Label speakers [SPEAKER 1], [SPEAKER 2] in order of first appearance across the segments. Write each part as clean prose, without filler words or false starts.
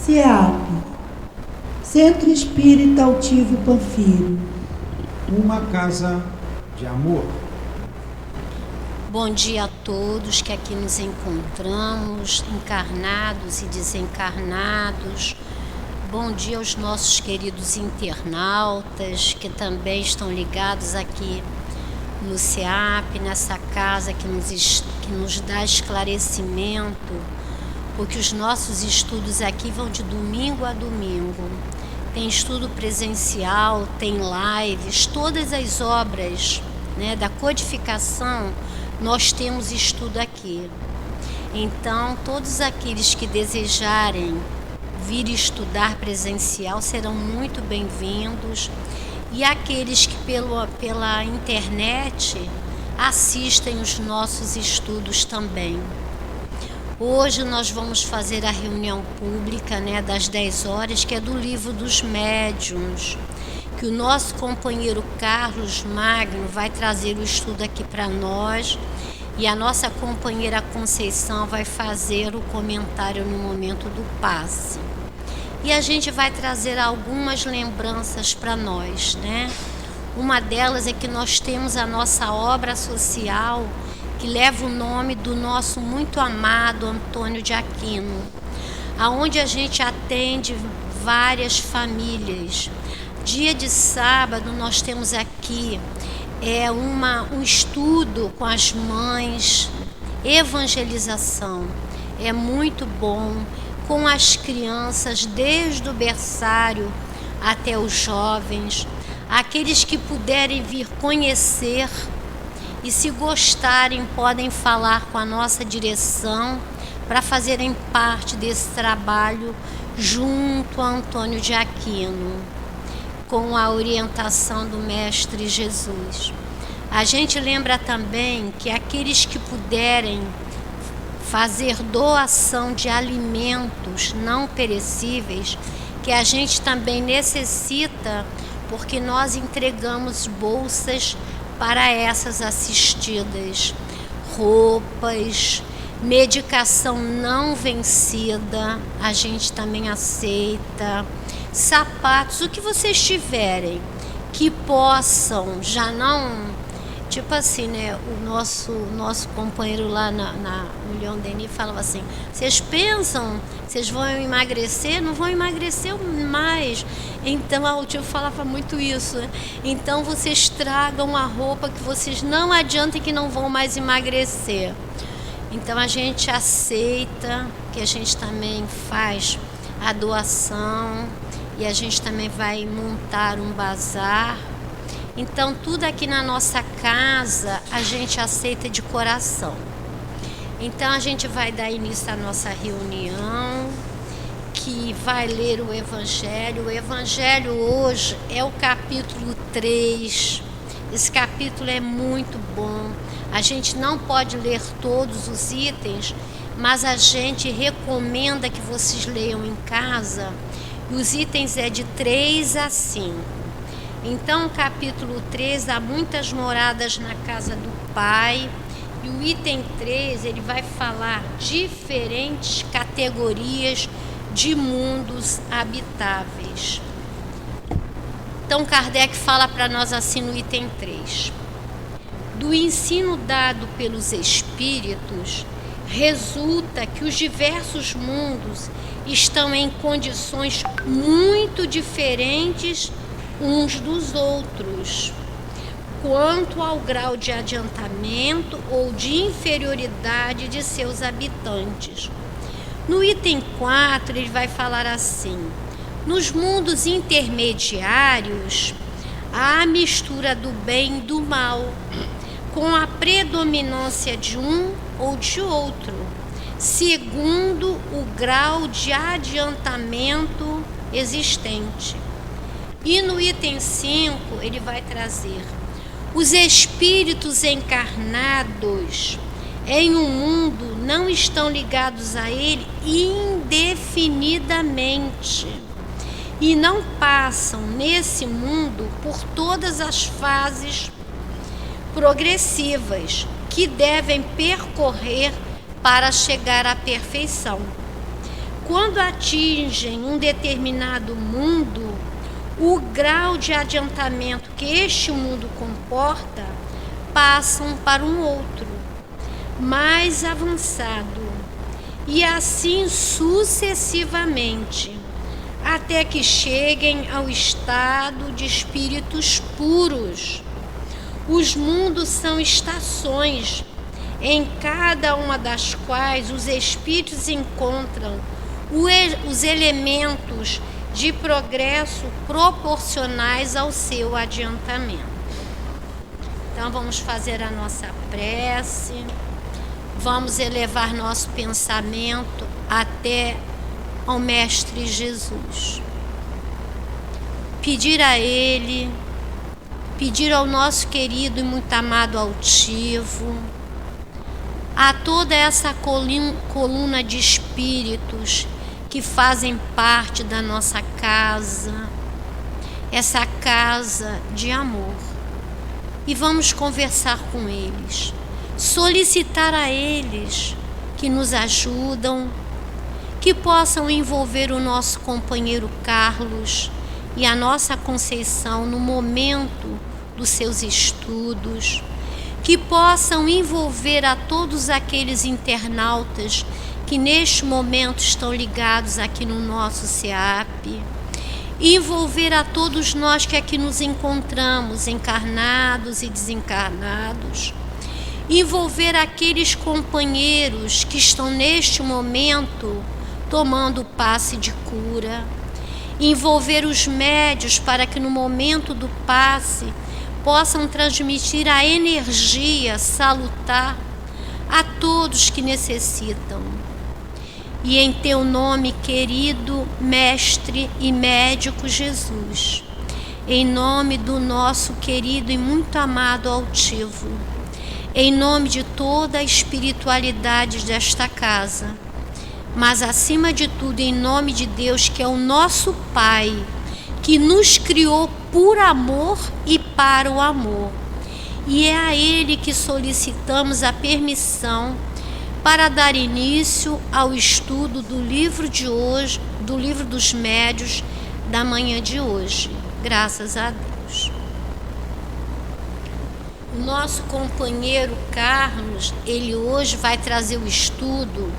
[SPEAKER 1] CEAP, Centro Espírita Altivo Panfiro.
[SPEAKER 2] Uma casa de amor.
[SPEAKER 3] Bom dia a todos que aqui nos encontramos, encarnados e desencarnados. Bom dia aos nossos queridos internautas que também estão ligados aqui no CEAP, nessa casa que nos dá esclarecimento, porque os nossos estudos aqui vão de domingo a domingo. Tem estudo presencial, tem lives, todas as obras, da codificação, nós temos estudo aqui. Então, todos aqueles que desejarem vir estudar presencial serão muito bem-vindos, e aqueles que pela internet assistem os nossos estudos também. Hoje nós vamos fazer a reunião pública, das 10 horas, que é do Livro dos Médiuns, que o nosso companheiro Carlos Magno vai trazer o estudo aqui para nós, e a nossa companheira Conceição vai fazer o comentário no momento do passe. E a gente vai trazer algumas lembranças para nós, Uma delas é que nós temos a nossa obra social, que leva o nome do nosso muito amado Antônio de Aquino, aonde a gente atende várias famílias. Dia de sábado nós temos aqui um estudo com as mães, evangelização, é muito bom, com as crianças desde o berçário até os jovens, aqueles que puderem vir conhecer. E se gostarem, podem falar com a nossa direção para fazerem parte desse trabalho junto a Antônio de Aquino, com a orientação do Mestre Jesus. A gente lembra também que aqueles que puderem fazer doação de alimentos não perecíveis, que a gente também necessita, porque nós entregamos bolsas para essas assistidas, roupas, medicação não vencida, a gente também aceita, sapatos, o que vocês tiverem, que possam já não, tipo assim, o nosso companheiro lá no Leon Denis falava assim, vocês pensam que vocês vão emagrecer? Não vão emagrecer mais. Então, o tio falava muito isso, Então, vocês tragam a roupa que vocês não adiantem que não vão mais emagrecer. Então, a gente aceita, que a gente também faz a doação, e a gente também vai montar um bazar. Então, tudo aqui na nossa casa, a gente aceita de coração. Então, a gente vai dar início à nossa reunião, que vai ler o Evangelho. O Evangelho hoje é o capítulo 3. Esse capítulo é muito bom. A gente não pode ler todos os itens, mas a gente recomenda que vocês leiam em casa. E os itens é de 3 a 5. Então, o capítulo 3 dá muitas moradas na casa do Pai. E o item 3, ele vai falar diferentes categorias de mundos habitáveis. Então, Kardec fala para nós assim no item 3. Do ensino dado pelos espíritos, resulta que os diversos mundos estão em condições muito diferentes uns dos outros, quanto ao grau de adiantamento ou de inferioridade de seus habitantes. No item 4, ele vai falar assim: nos mundos intermediários, há a mistura do bem e do mal, com a predominância de um ou de outro, segundo o grau de adiantamento existente. E no item 5, ele vai trazer: os espíritos encarnados em um mundo não estão ligados a ele indefinidamente e não passam nesse mundo por todas as fases progressivas que devem percorrer para chegar à perfeição. quando atingem um determinado mundo, o grau de adiantamento que este mundo comporta, passam para um outro, mais avançado, e assim sucessivamente, até que cheguem ao estado de espíritos puros. Os mundos são estações, em cada uma das quais os espíritos encontram os elementos de progresso proporcionais ao seu adiantamento. Então vamos fazer a nossa prece, vamos elevar nosso pensamento até ao Mestre Jesus. Pedir a Ele, pedir ao nosso querido e muito amado altivo, a toda essa coluna de espíritos que fazem parte da nossa casa, essa casa de amor. E vamos conversar com eles, solicitar a eles que nos ajudam, que possam envolver o nosso companheiro Carlos e a nossa Conceição no momento dos seus estudos, que possam envolver a todos aqueles internautas que neste momento estão ligados aqui no nosso SEAP, envolver a todos nós que aqui nos encontramos, encarnados e desencarnados, envolver aqueles companheiros que estão neste momento tomando o passe de cura, envolver os médios para que no momento do passe possam transmitir a energia salutar a todos que necessitam. E em teu nome, querido Mestre e Médico Jesus, em nome do nosso querido e muito amado altivo, em nome de toda a espiritualidade desta casa, mas acima de tudo em nome de Deus, que é o nosso Pai, que nos criou por amor e para o amor. E é a Ele que solicitamos a permissão para dar início ao estudo do livro de hoje, do livro dos médios da manhã de hoje. Graças a Deus. O nosso companheiro Carlos, ele hoje vai trazer o estudo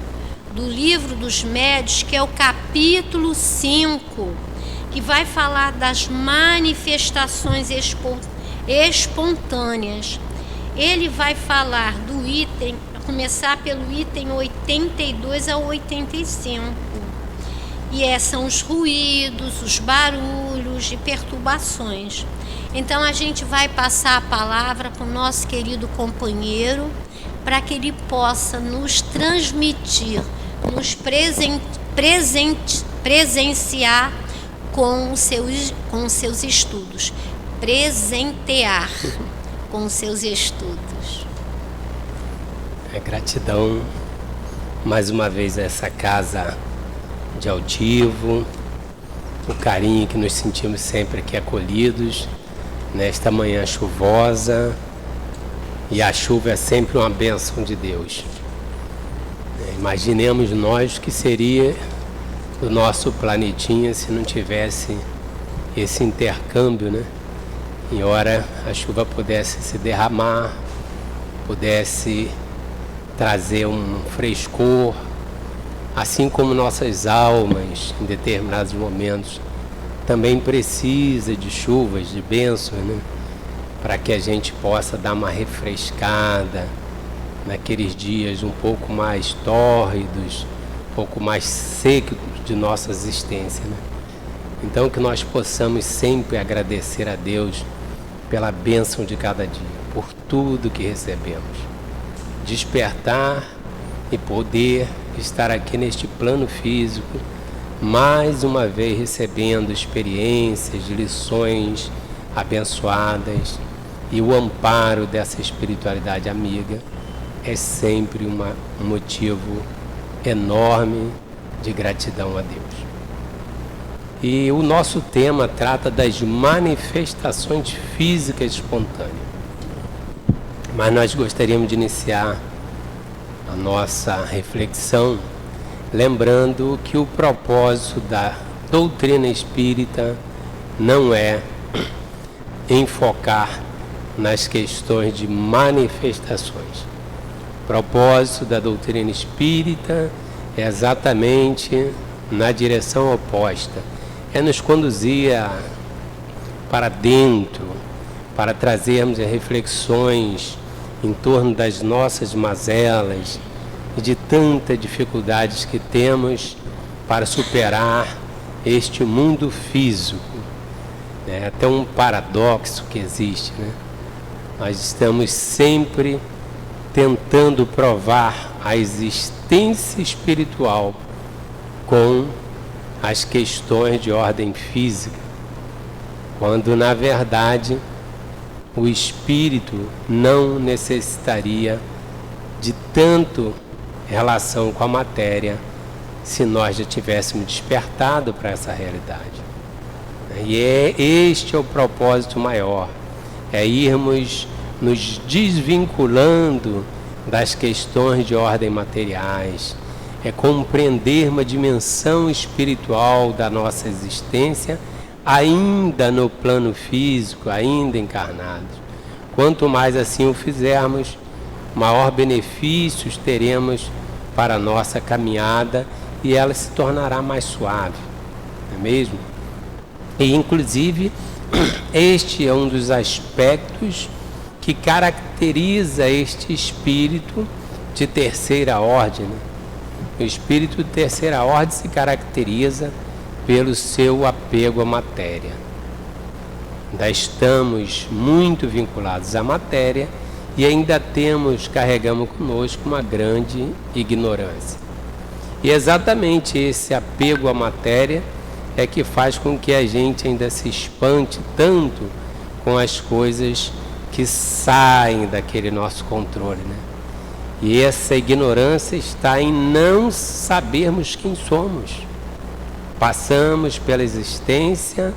[SPEAKER 3] do livro dos médios, que é o capítulo 5, que vai falar das manifestações espontâneas. Ele vai falar do item, começar pelo item 82 ao 85. E são os ruídos, os barulhos e perturbações. Então a gente vai passar a palavra para o nosso querido companheiro, para que ele possa nos transmitir, nos presenciar com os seus estudos. Presentear com os seus estudos.
[SPEAKER 4] Gratidão mais uma vez a essa casa de altivo, o carinho que nos sentimos sempre aqui acolhidos nesta manhã chuvosa, e a chuva é sempre uma bênção de Deus. Imaginemos nós o que seria o nosso planetinha se não tivesse esse intercâmbio, né? Em hora a chuva pudesse se derramar, pudesse trazer um frescor, assim como nossas almas em determinados momentos também precisa de chuvas, de bênçãos, né? Para que a gente possa dar uma refrescada naqueles dias um pouco mais tórridos, um pouco mais secos de nossa existência, né? Então que nós possamos sempre agradecer a Deus pela bênção de cada dia, por tudo que recebemos. Despertar e poder estar aqui neste plano físico, mais uma vez recebendo experiências, lições abençoadas, e o amparo dessa espiritualidade amiga é sempre um motivo enorme de gratidão a Deus. E o nosso tema trata das manifestações físicas espontâneas. Mas nós gostaríamos de iniciar a nossa reflexão lembrando que o propósito da doutrina espírita não é enfocar nas questões de manifestações. O propósito da doutrina espírita é exatamente na direção oposta, é nos conduzir para dentro, para trazermos reflexões em torno das nossas mazelas e de tantas dificuldades que temos para superar este mundo físico. É até um paradoxo que existe, né? Nós estamos sempre tentando provar a existência espiritual com as questões de ordem física, quando na verdade o espírito não necessitaria de tanto relação com a matéria se nós já tivéssemos despertado para essa realidade. E este é o propósito maior, é irmos nos desvinculando das questões de ordem materiais, é compreender uma dimensão espiritual da nossa existência ainda no plano físico, ainda encarnados. Quanto mais assim o fizermos, maior benefícios teremos para a nossa caminhada e ela se tornará mais suave, não é mesmo? E inclusive este é um dos aspectos que caracteriza este espírito de terceira ordem, né? O espírito de terceira ordem se caracteriza pelo seu apego à matéria. Ainda estamos muito vinculados à matéria e ainda carregamos conosco uma grande ignorância. E exatamente esse apego à matéria é que faz com que a gente ainda se espante tanto com as coisas que saem daquele nosso controle, né? E essa ignorância está em não sabermos quem somos. Passamos pela existência,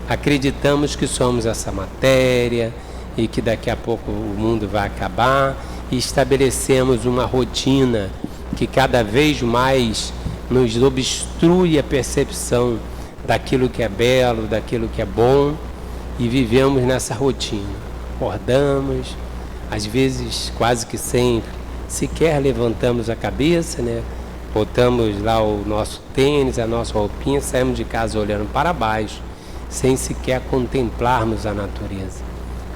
[SPEAKER 4] acreditamos que somos essa matéria e que daqui a pouco o mundo vai acabar, e estabelecemos uma rotina que cada vez mais nos obstrui a percepção daquilo que é belo, daquilo que é bom, e vivemos nessa rotina. Acordamos, às vezes quase que sempre, sequer levantamos a cabeça, né? Botamos lá o nosso tênis, a nossa roupinha, saímos de casa olhando para baixo, sem sequer contemplarmos a natureza.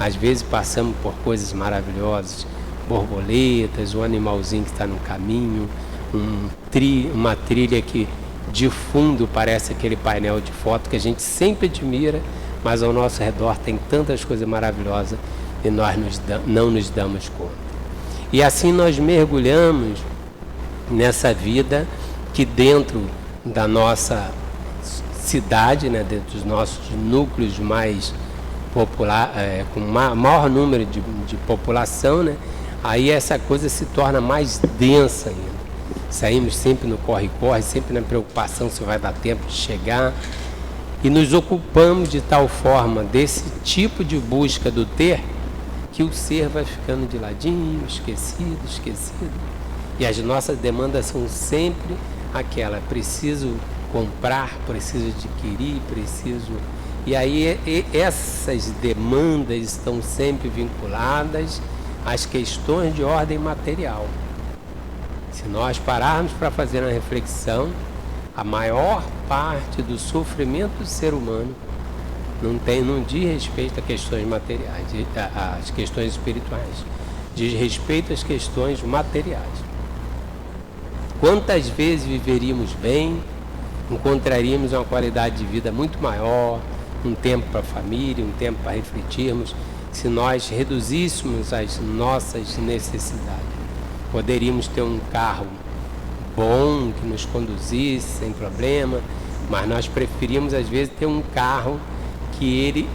[SPEAKER 4] Às vezes passamos por coisas maravilhosas, borboletas, um animalzinho que está no caminho, uma trilha que de fundo parece aquele painel de foto que a gente sempre admira, mas ao nosso redor tem tantas coisas maravilosas e nós não nos damos conta. E assim nós mergulhamos nessa vida que dentro da nossa cidade, né, dentro dos nossos núcleos mais popular, com maior número de população, né, aí essa coisa se torna mais densa ainda. Saímos sempre no corre-corre, sempre na preocupação se vai dar tempo de chegar, e nos ocupamos de tal forma desse tipo de busca do ter, que o ser vai ficando de ladinho, esquecido. E as nossas demandas são sempre aquela: preciso comprar, preciso adquirir, preciso... E aí essas demandas estão sempre vinculadas às questões de ordem material. Se nós pararmos para fazer uma reflexão, a maior parte do sofrimento do ser humano não diz respeito a questões materiais, às questões espirituais, diz respeito às questões materiais. Quantas vezes viveríamos bem, encontraríamos uma qualidade de vida muito maior, um tempo para a família, um tempo para refletirmos, se nós reduzíssemos as nossas necessidades. Poderíamos ter um carro bom, que nos conduzisse sem problema, mas nós preferimos às vezes ter um carro que ele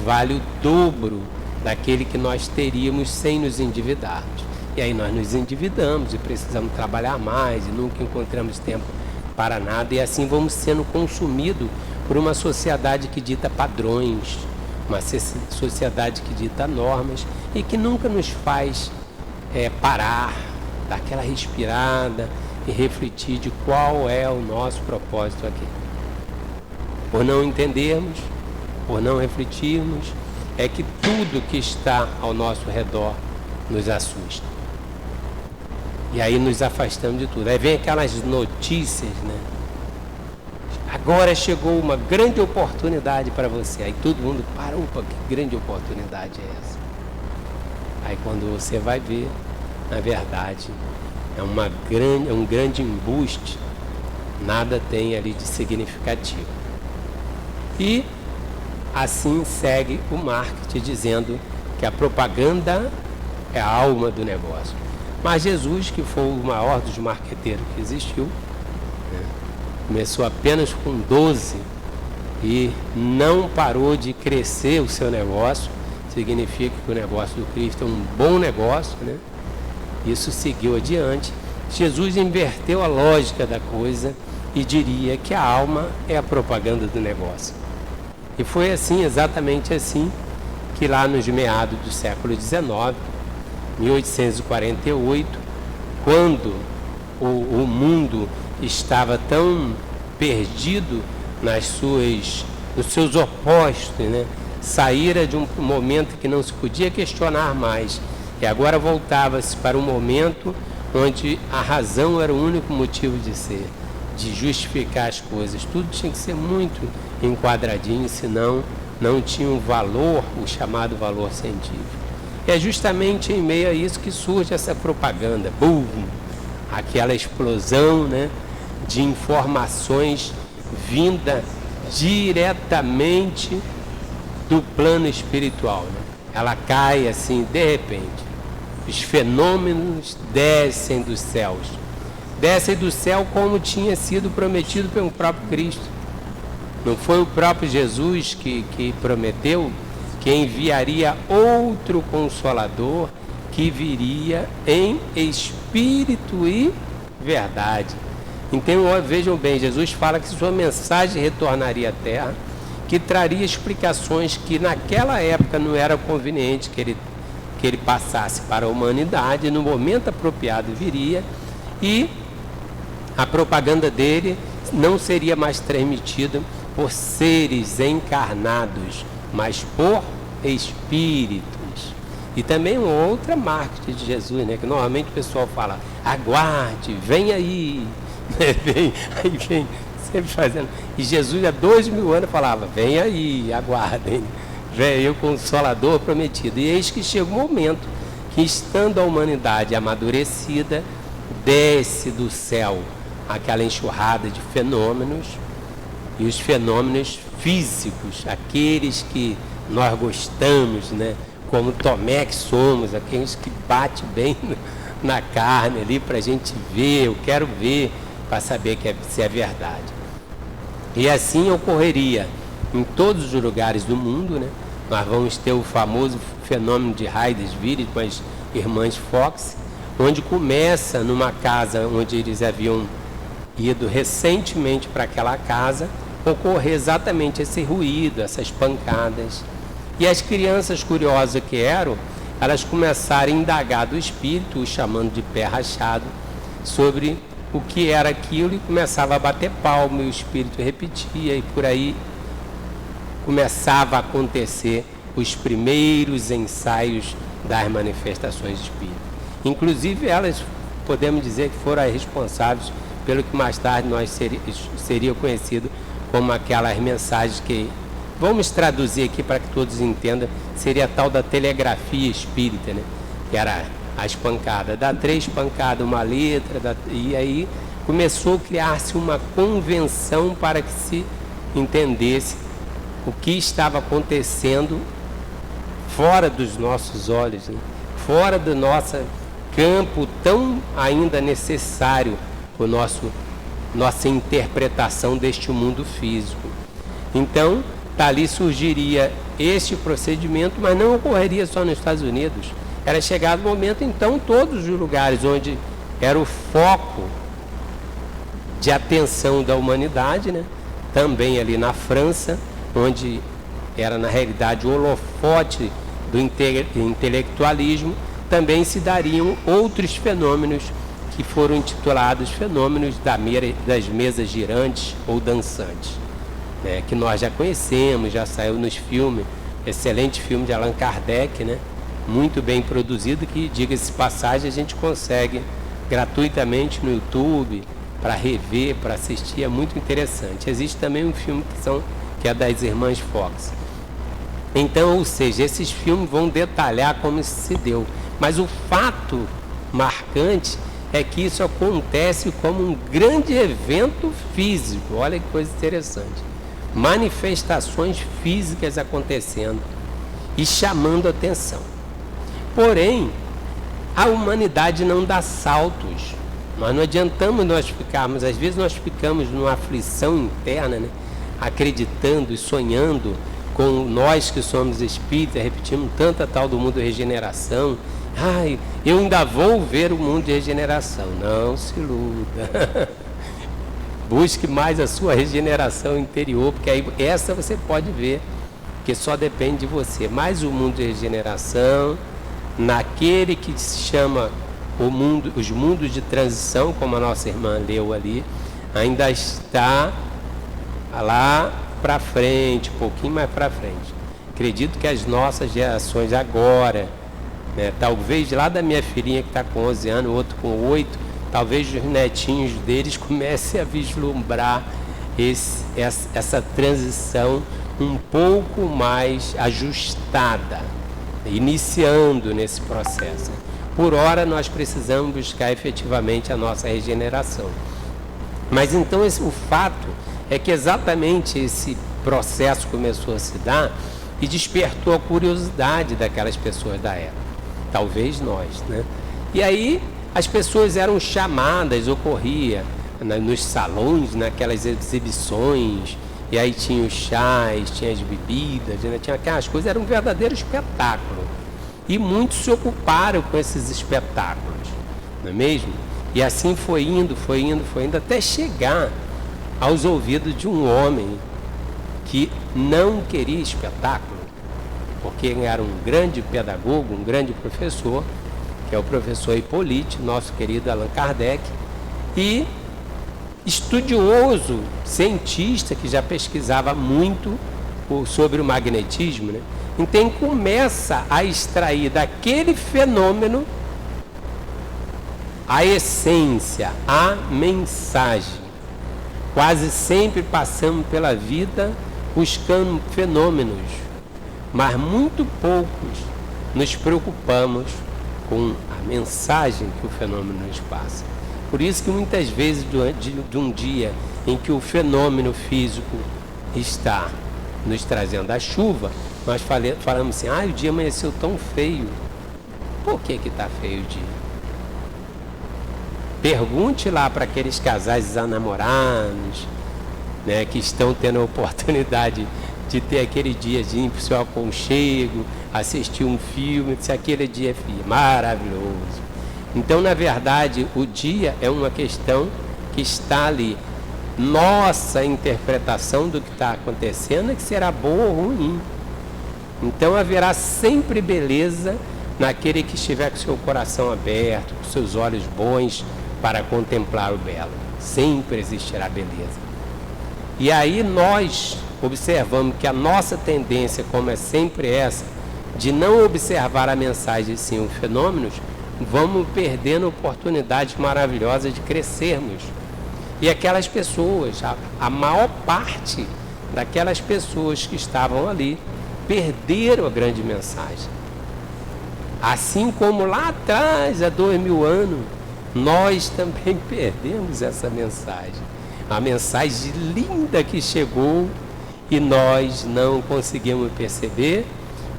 [SPEAKER 4] vale o dobro daquele que nós teríamos sem nos endividarmos. E aí nós nos endividamos e precisamos trabalhar mais e nunca encontramos tempo para nada, e assim vamos sendo consumidos por uma sociedade que dita padrões, uma sociedade que dita normas e que nunca nos faz parar, dar aquela respirada e refletir de qual é o nosso propósito aqui. Por não entendermos, por não refletirmos, é que tudo que está ao nosso redor nos assusta. E aí nos afastamos de tudo. Aí vem aquelas notícias, né? Agora chegou uma grande oportunidade para você. Aí todo mundo para, opa, que grande oportunidade é essa? Aí quando você vai ver, na verdade, é um grande embuste, nada tem ali de significativo. E assim segue o marketing, dizendo que a propaganda é a alma do negócio. Mas Jesus, que foi o maior dos marqueteiros que existiu, né, começou apenas com 12 e não parou de crescer o seu negócio. Significa que o negócio do Cristo é um bom negócio, né? Isso seguiu adiante. Jesus inverteu a lógica da coisa e diria que a alma é a propaganda do negócio. E foi assim, exatamente assim, que lá nos meados do século XIX, 1848, quando o mundo estava tão perdido nos seus opostos, né? Saíra de um momento que não se podia questionar mais, e agora voltava-se para um momento onde a razão era o único motivo de ser, de justificar as coisas. Tudo tinha que ser muito enquadradinho, senão não tinha um valor, o chamado valor científico. E é justamente em meio a isso que surge essa propaganda, boom, aquela explosão, né, de informações vinda diretamente do plano espiritual, né? Ela cai assim de repente. Os fenômenos descem dos céus. Descem do céu como tinha sido prometido pelo próprio Cristo. Não foi o próprio Jesus que prometeu que enviaria outro Consolador que viria em espírito e verdade. Então vejam bem, Jesus fala que sua mensagem retornaria à terra, que traria explicações que naquela época não era conveniente que ele passasse para a humanidade, no momento apropriado viria, e a propaganda dele não seria mais transmitida por seres encarnados, mas por espíritos. E também uma outra marca de Jesus, né, que normalmente o pessoal fala, aguarde, vem aí, aí vem sempre fazendo. E Jesus há 2000 anos falava, vem aí, aguardem, vem aí o Consolador prometido. E eis que chega o momento que, estando a humanidade amadurecida, desce do céu aquela enxurrada de fenômenos, e os fenômenos físicos, aqueles que nós gostamos, né, como Tomé que somos, aqueles que bate bem na carne ali para a gente ver, eu quero ver para saber se é verdade. E assim ocorreria em todos os lugares do mundo, né? Nós vamos ter o famoso fenômeno de Hydesville com as irmãs Fox, onde começa numa casa onde eles haviam ido recentemente para aquela casa, ocorrer exatamente esse ruído, essas pancadas. E as crianças curiosas que eram, elas começaram a indagar do espírito, o chamando de pé rachado, sobre o que era aquilo, e começava a bater palma, e o espírito repetia, e por aí começava a acontecer os primeiros ensaios das manifestações espíritas. Inclusive elas, podemos dizer que foram as responsáveis pelo que mais tarde nós seria conhecido como aquelas mensagens que, vamos traduzir aqui para que todos entendam, seria a tal da telegrafia espírita, né? Que era as pancadas, dá 3 pancadas, uma letra, e aí começou a criar-se uma convenção para que se entendesse o que estava acontecendo fora dos nossos olhos, né? Fora do nosso campo tão ainda necessário, o nossa interpretação deste mundo físico. Então, dali surgiria este procedimento, mas não ocorreria só nos Estados Unidos. Era chegado o momento, então, todos os lugares onde era o foco de atenção da humanidade, né? Também ali na França, onde era na realidade o holofote do intelectualismo, também se dariam outros fenômenos que foram intitulados Fenômenos das Mesas Girantes ou Dançantes, né? Que nós já conhecemos, já saiu nos filmes, excelente filme de Allan Kardec, né? Muito bem produzido, que, diga-se passagem, a gente consegue gratuitamente no YouTube para rever, para assistir, é muito interessante. Existe também um filme que é das Irmãs Fox. Então, ou seja, esses filmes vão detalhar como isso se deu, mas o fato marcante é que isso acontece como um grande evento físico. Olha que coisa interessante. Manifestações físicas acontecendo e chamando atenção. Porém, a humanidade não dá saltos. Nós não adiantamos nós ficarmos, às vezes nós ficamos numa aflição interna, né? Acreditando e sonhando com nós que somos espíritas, repetimos tanto a tal do mundo de regeneração. Ai, eu ainda vou ver o mundo de regeneração. Não se iluda. Busque mais a sua regeneração interior, porque aí essa você pode ver, que só depende de você. Mas o mundo de regeneração, naquele que se chama os mundos de transição, como a nossa irmã leu ali, ainda está lá para frente, um pouquinho mais para frente. Acredito que as nossas gerações agora, né, talvez lá da minha filhinha que está com 11 anos, o outro com 8, talvez os netinhos deles comecem a vislumbrar essa transição um pouco mais ajustada, iniciando nesse processo. Por hora nós precisamos buscar efetivamente a nossa regeneração. Mas então o fato é que exatamente esse processo começou a se dar e despertou a curiosidade daquelas pessoas da época. Talvez nós, né? E aí as pessoas eram chamadas, ocorria nos salões, naquelas exibições, e aí tinha os chás, tinha as bebidas, né? Tinha aquelas coisas, era um verdadeiro espetáculo. E muitos se ocuparam com esses espetáculos, não é mesmo? E assim foi indo, até chegar aos ouvidos de um homem que não queria espetáculo, porque ele era um grande pedagogo, um grande professor, que é o professor Hipólito, nosso querido Allan Kardec, e estudioso, cientista, que já pesquisava muito sobre o magnetismo, né? Então começa a extrair daquele fenômeno a essência, a mensagem. Quase sempre passamos pela vida buscando fenômenos, mas muito poucos nos preocupamos com a mensagem que o fenômeno nos passa. Por isso que muitas vezes, de um dia em que o fenômeno físico está nos trazendo a chuva, nós falamos assim, o dia amanheceu tão feio. Por que está feio o dia? Pergunte lá para aqueles casais namorados, né, que estão tendo a oportunidade de ter aquele diazinho para o seu aconchego, assistir um filme, se aquele dia é maravilhoso. Então, na verdade, o dia é uma questão que está ali. Nossa interpretação do que está acontecendo é que será boa ou ruim. Então haverá sempre beleza naquele que estiver com seu coração aberto, com seus olhos bons para contemplar o belo. Sempre existirá beleza. E aí nós observamos que a nossa tendência, como é sempre essa, de não observar a mensagem sim os fenômenos, vamos perdendo oportunidades maravilhosas de crescermos. E aquelas pessoas, a maior parte daquelas pessoas que estavam ali, perderam a grande mensagem. Assim como lá atrás, há 2000 anos, nós também perdemos essa mensagem. A mensagem linda que chegou e nós não conseguimos perceber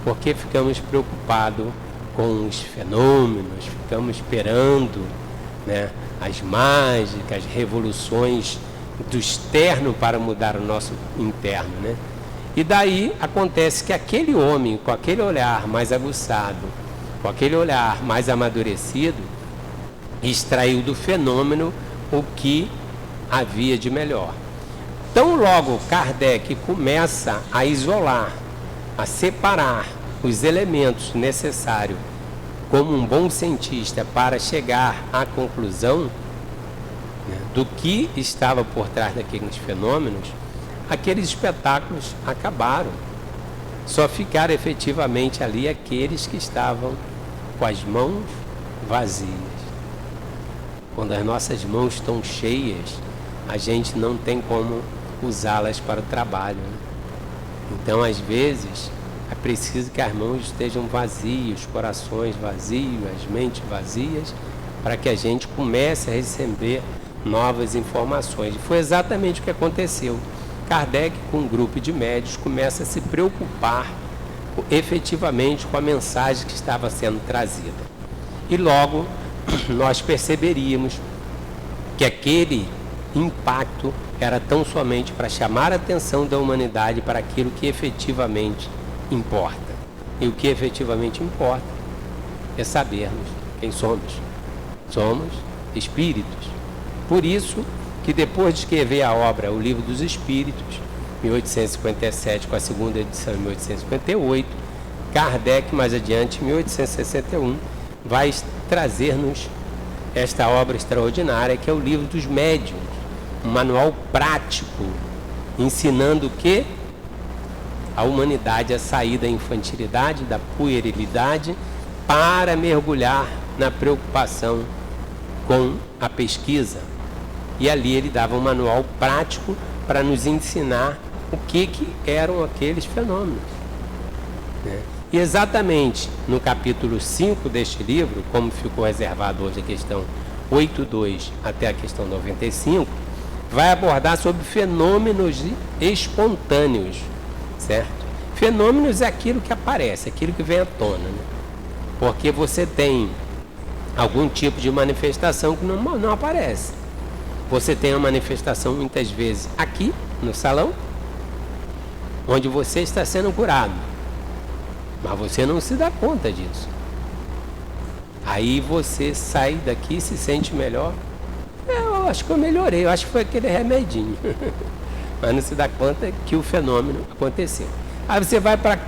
[SPEAKER 4] porque ficamos preocupados com os fenômenos, ficamos esperando, né, as mágicas, as revoluções do externo para mudar o nosso interno, né? E daí acontece que aquele homem, com aquele olhar mais aguçado, com aquele olhar mais amadurecido, extraiu do fenômeno o que havia de melhor. Tão logo Kardec começa a isolar, a separar os elementos necessários como um bom cientista, para chegar à conclusão, né, do que estava por trás daqueles fenômenos, aqueles espetáculos acabaram. Só ficaram efetivamente ali aqueles que estavam com as mãos vazias. Quando as nossas mãos estão cheias, a gente não tem como usá-las para o trabalho, né? Então, às vezes, é preciso que as mãos estejam vazias, os corações vazios, as mentes vazias, para que a gente comece a receber novas informações. E foi exatamente o que aconteceu. Kardec, com um grupo de médios, começa a se preocupar efetivamente com a mensagem que estava sendo trazida. E logo nós perceberíamos que aquele impacto era tão somente para chamar a atenção da humanidade para aquilo que efetivamente importa. E o que efetivamente importa é sabermos quem somos. Somos espíritos. Por isso que depois de escrever a obra O Livro dos Espíritos, 1857, com a segunda edição em 1858, Kardec, mais adiante, em 1861, vai trazer-nos esta obra extraordinária, que é o Livro dos Médiuns, um manual prático, ensinando o quê? A humanidade a sair da infantilidade, da puerilidade, para mergulhar na preocupação com a pesquisa. E ali ele dava um manual prático para nos ensinar o que eram aqueles fenômenos, né? E exatamente no capítulo 5 deste livro, como ficou reservado hoje a questão 82 até a questão 95, vai abordar sobre fenômenos espontâneos, certo? Fenômenos é aquilo que aparece, aquilo que vem à tona, né? Porque você tem algum tipo de manifestação que não aparece. Você tem uma manifestação muitas vezes aqui no salão, onde você está sendo curado, mas você não se dá conta disso. Aí você sai daqui e se sente melhor. Eu acho que eu melhorei, eu acho que foi aquele remedinho. Mas não se dá conta que o fenômeno aconteceu. Aí você vai para a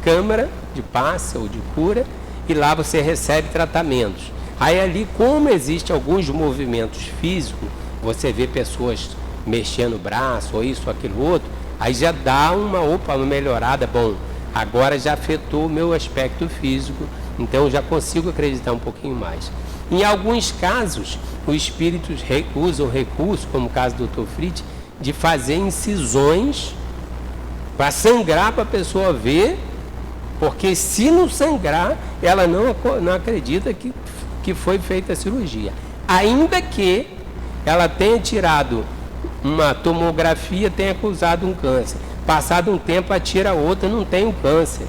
[SPEAKER 4] câmara de passe ou de cura e lá você recebe tratamentos. Aí ali, como existem alguns movimentos físicos, você vê pessoas mexendo o braço, ou isso, ou aquilo outro, aí já dá uma melhorada. Bom, agora já afetou o meu aspecto físico, então eu já consigo acreditar um pouquinho mais. Em alguns casos, os espíritos usam recurso, como o caso do Dr. Fritz, de fazer incisões para sangrar, para a pessoa ver, porque se não sangrar, ela não acredita que foi feita a cirurgia. Ainda que ela tenha tirado uma tomografia, tenha causado um câncer. Passado um tempo, ela tira outra, não tem um câncer.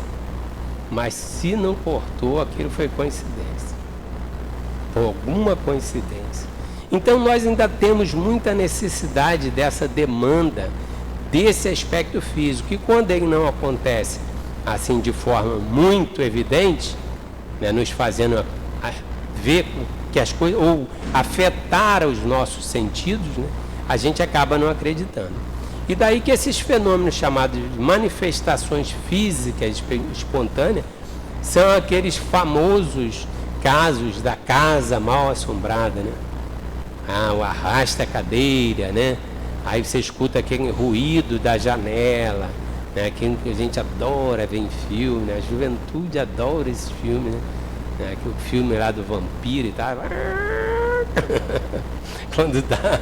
[SPEAKER 4] Mas se não cortou, aquilo foi coincidência. Foi alguma coincidência. Então nós ainda temos muita necessidade dessa demanda, desse aspecto físico. E quando ele não acontece assim de forma muito evidente, né, nos fazendo ver que as coisas, ou afetar os nossos sentidos, né, a gente acaba não acreditando. E daí que esses fenômenos chamados de manifestações físicas espontâneas são aqueles famosos casos da casa mal assombrada, né? O arrasta a cadeira, né? Aí você escuta aquele ruído da janela, né? Aquilo que a gente adora ver em filme, né? A juventude adora esse filme, né? O filme lá do vampiro e tal. Quando dá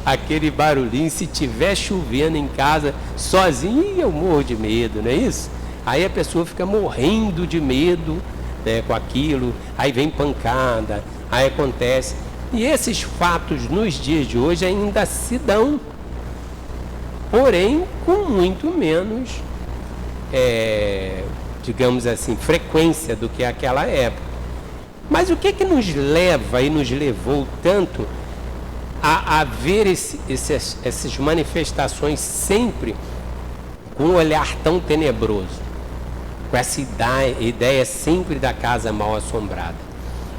[SPEAKER 4] aquele barulhinho, se tiver chovendo em casa sozinho, eu morro de medo, não é isso? Aí a pessoa fica morrendo de medo, né, com aquilo, aí vem pancada, aí acontece. E esses fatos nos dias de hoje ainda se dão, porém com muito menos digamos assim, frequência do que aquela época. Mas o que nos leva e nos levou tanto a ver essas manifestações sempre com um olhar tão tenebroso, com essa ideia sempre da casa mal assombrada?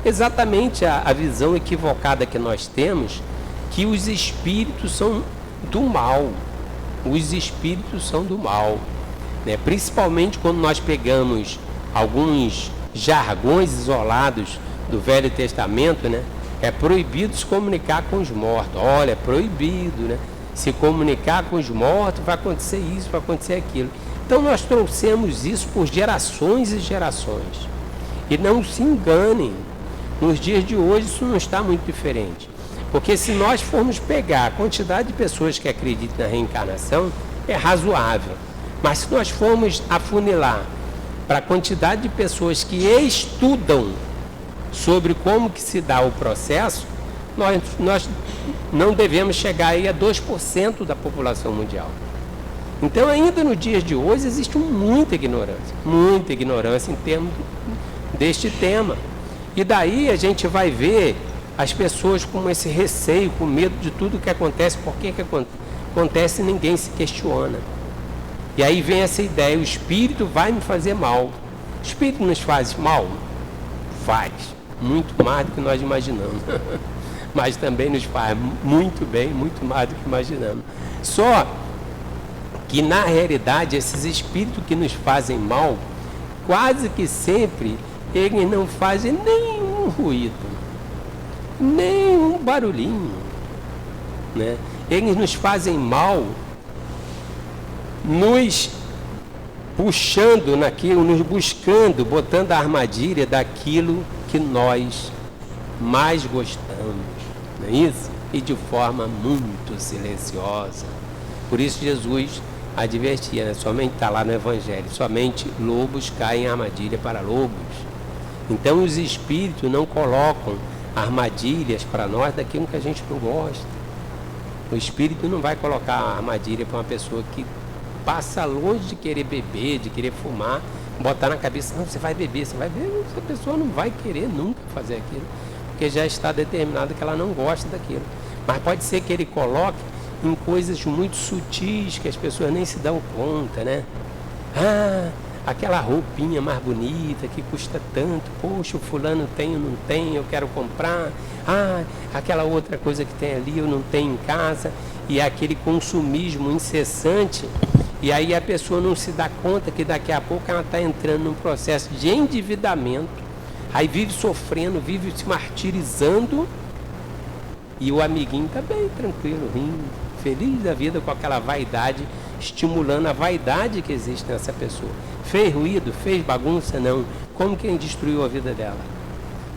[SPEAKER 4] Exatamente a visão equivocada que nós temos, que os espíritos são do mal. Os espíritos são do mal, né? Principalmente quando nós pegamos alguns jargões isolados do Velho Testamento, né? É proibido se comunicar com os mortos. Olha, é proibido, né? Se comunicar com os mortos, vai acontecer isso, vai acontecer aquilo. Então nós trouxemos isso por gerações e gerações. E não se enganem, nos dias de hoje isso não está muito diferente. Porque se nós formos pegar a quantidade de pessoas que acreditam na reencarnação, é razoável. Mas se nós formos afunilar para a quantidade de pessoas que estudam sobre como que se dá o processo, nós não devemos chegar aí a 2% da população mundial. Então, ainda nos dias de hoje, existe muita ignorância em termos deste tema. E daí a gente vai ver as pessoas com esse receio, com medo de tudo que acontece. Por que acontece e ninguém se questiona? E aí vem essa ideia, o espírito vai me fazer mal. O espírito nos faz mal? Faz. Muito mais do que nós imaginamos. Mas também nos faz muito bem, muito mais do que imaginamos. Só que na realidade esses espíritos que nos fazem mal, quase que sempre eles não fazem nenhum ruído, nenhum barulhinho, né? Eles nos fazem mal, nos puxando naquilo, nos buscando, botando a armadilha daquilo que nós mais gostamos, não é isso? E de forma muito silenciosa. Por isso Jesus advertia, né? Somente está lá no Evangelho, somente lobos caem em armadilha para lobos. Então os espíritos não colocam armadilhas para nós daquilo que a gente não gosta. O espírito não vai colocar armadilha para uma pessoa que passa longe de querer beber, de querer fumar, botar na cabeça, não, você vai beber, essa pessoa não vai querer nunca fazer aquilo, porque já está determinado que ela não gosta daquilo. Mas pode ser que ele coloque em coisas muito sutis que as pessoas nem se dão conta, né? Ah, aquela roupinha mais bonita que custa tanto, poxa, o fulano tem, eu não tenho, eu quero comprar. Ah, aquela outra coisa que tem ali eu não tenho em casa. E é aquele consumismo incessante. E aí a pessoa não se dá conta que daqui a pouco ela está entrando num processo de endividamento. Aí vive sofrendo, vive se martirizando. E o amiguinho está bem tranquilo, rindo, feliz da vida com aquela vaidade, estimulando a vaidade que existe nessa pessoa. Fez ruído, fez bagunça? Não. Como quem destruiu a vida dela?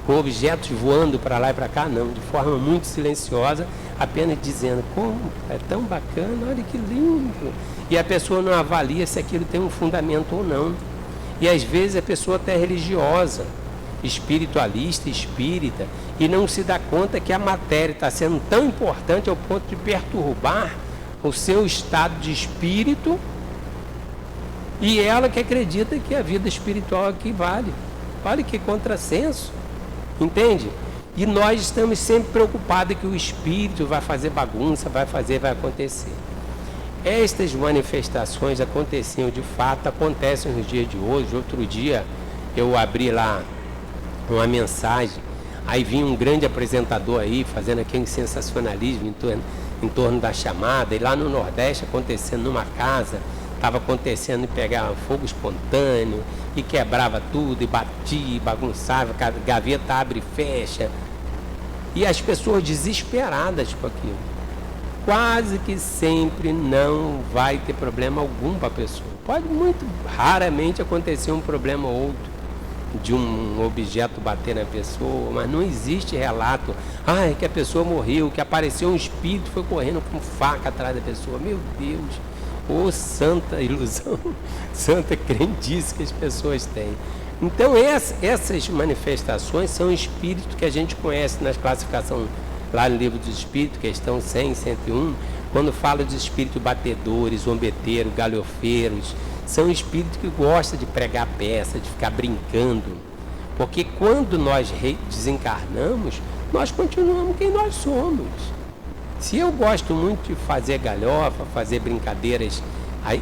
[SPEAKER 4] Com objetos voando para lá e para cá? Não. De forma muito silenciosa, apenas dizendo, como é tão bacana, olha que lindo. E a pessoa não avalia se aquilo tem um fundamento ou não. E às vezes a pessoa até é religiosa, espiritualista, espírita, e não se dá conta que a matéria está sendo tão importante ao ponto de perturbar o seu estado de espírito, e ela que acredita que a vida espiritual aqui vale. Olha que contrassenso, entende? E nós estamos sempre preocupados que o espírito vai fazer bagunça, vai acontecer. Estas manifestações aconteciam de fato, acontecem nos dias de hoje. Outro dia eu abri lá uma mensagem, aí vinha um grande apresentador aí, fazendo aquele sensacionalismo em torno da chamada, e lá no Nordeste acontecendo numa casa, estava acontecendo e pegava fogo espontâneo, e quebrava tudo, e batia, e bagunçava, gaveta abre e fecha, e as pessoas desesperadas com aquilo. Quase que sempre não vai ter problema algum para a pessoa. Pode muito raramente acontecer um problema ou outro, de um objeto bater na pessoa, mas não existe relato, que a pessoa morreu, que apareceu um espírito, foi correndo com faca atrás da pessoa. Meu Deus, santa ilusão, santa crendice que as pessoas têm. Então essas manifestações são espíritos que a gente conhece nas classificações, lá no livro dos espíritos, questão 100, 101, quando fala dos espíritos batedores, zombeteiros, galhofeiros. São espíritos que gostam de pregar peça, de ficar brincando. Porque quando nós desencarnamos, nós continuamos quem nós somos. Se eu gosto muito de fazer galhofa, fazer brincadeiras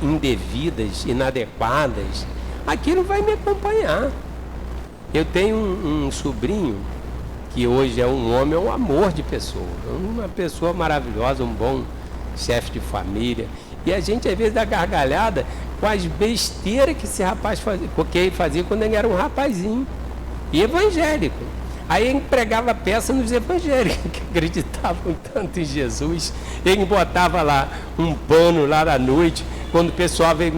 [SPEAKER 4] indevidas, inadequadas, aquilo vai me acompanhar. Eu tenho um sobrinho, que hoje é um homem, é um amor de pessoa. Uma pessoa maravilhosa, um bom chefe de família. E a gente às vezes dá gargalhada com as besteiras que esse rapaz fazia, porque ele fazia quando ele era um rapazinho. e evangélico. Aí ele pregava peça nos evangélicos que acreditavam tanto em Jesus. Ele botava lá um pano lá na noite, quando o pessoal veio,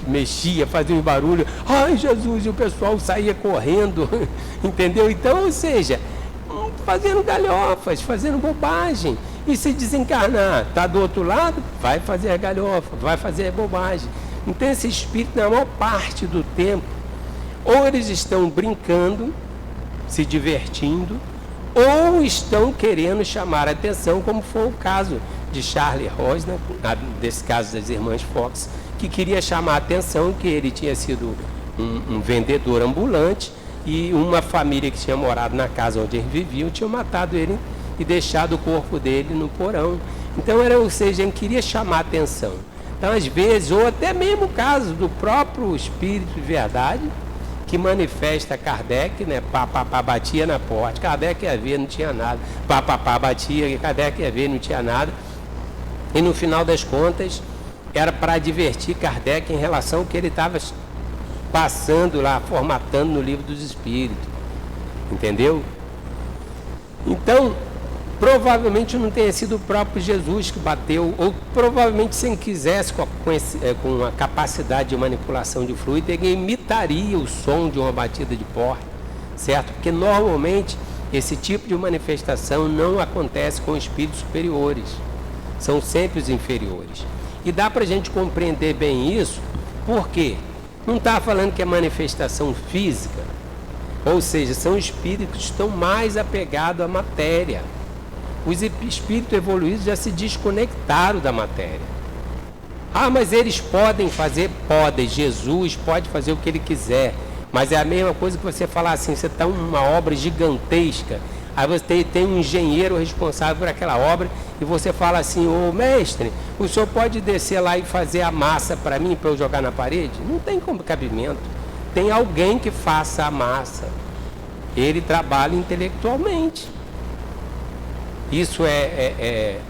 [SPEAKER 4] mexia, fazia um barulho, ai Jesus, e o pessoal saía correndo, entendeu? Então, ou seja, fazendo galhofas, fazendo bobagem. E se desencarnar, está do outro lado, vai fazer a galhofa, vai fazer a bobagem. Então esse espírito, na maior parte do tempo, ou eles estão brincando, se divertindo, ou estão querendo chamar a atenção, como foi o caso de Charlie Rosner, desse caso das irmãs Fox, que queria chamar a atenção que ele tinha sido um vendedor ambulante e uma família que tinha morado na casa onde eles viviam tinha matado ele e deixado o corpo dele no porão. Então, ou seja, ele queria chamar a atenção. Então, às vezes, ou até mesmo o caso do próprio Espírito de Verdade, que manifesta Kardec, né? Pá, batia na porta, Kardec ia ver, não tinha nada, pá, batia, Kardec ia ver, não tinha nada, e no final das contas, era para advertir Kardec em relação ao que ele estava passando lá, formatando no Livro dos Espíritos, entendeu? Então, provavelmente não tenha sido o próprio Jesus que bateu, ou provavelmente se ele quisesse com a capacidade de manipulação de fluido, ele imitaria o som de uma batida de porta, certo? Porque normalmente esse tipo de manifestação não acontece com espíritos superiores, são sempre os inferiores. E dá para a gente compreender bem isso, porque não está falando que é manifestação física, ou seja, são espíritos que estão mais apegados à matéria. Os espíritos evoluídos já se desconectaram da matéria. Ah, mas eles podem fazer? Podem. Jesus pode fazer o que ele quiser. Mas é a mesma coisa que você falar assim, você está uma obra gigantesca, aí você tem um engenheiro responsável por aquela obra, e você fala assim, ô mestre, o senhor pode descer lá e fazer a massa para mim, para eu jogar na parede? Não tem como cabimento. Tem alguém que faça a massa. Ele trabalha intelectualmente. Isso é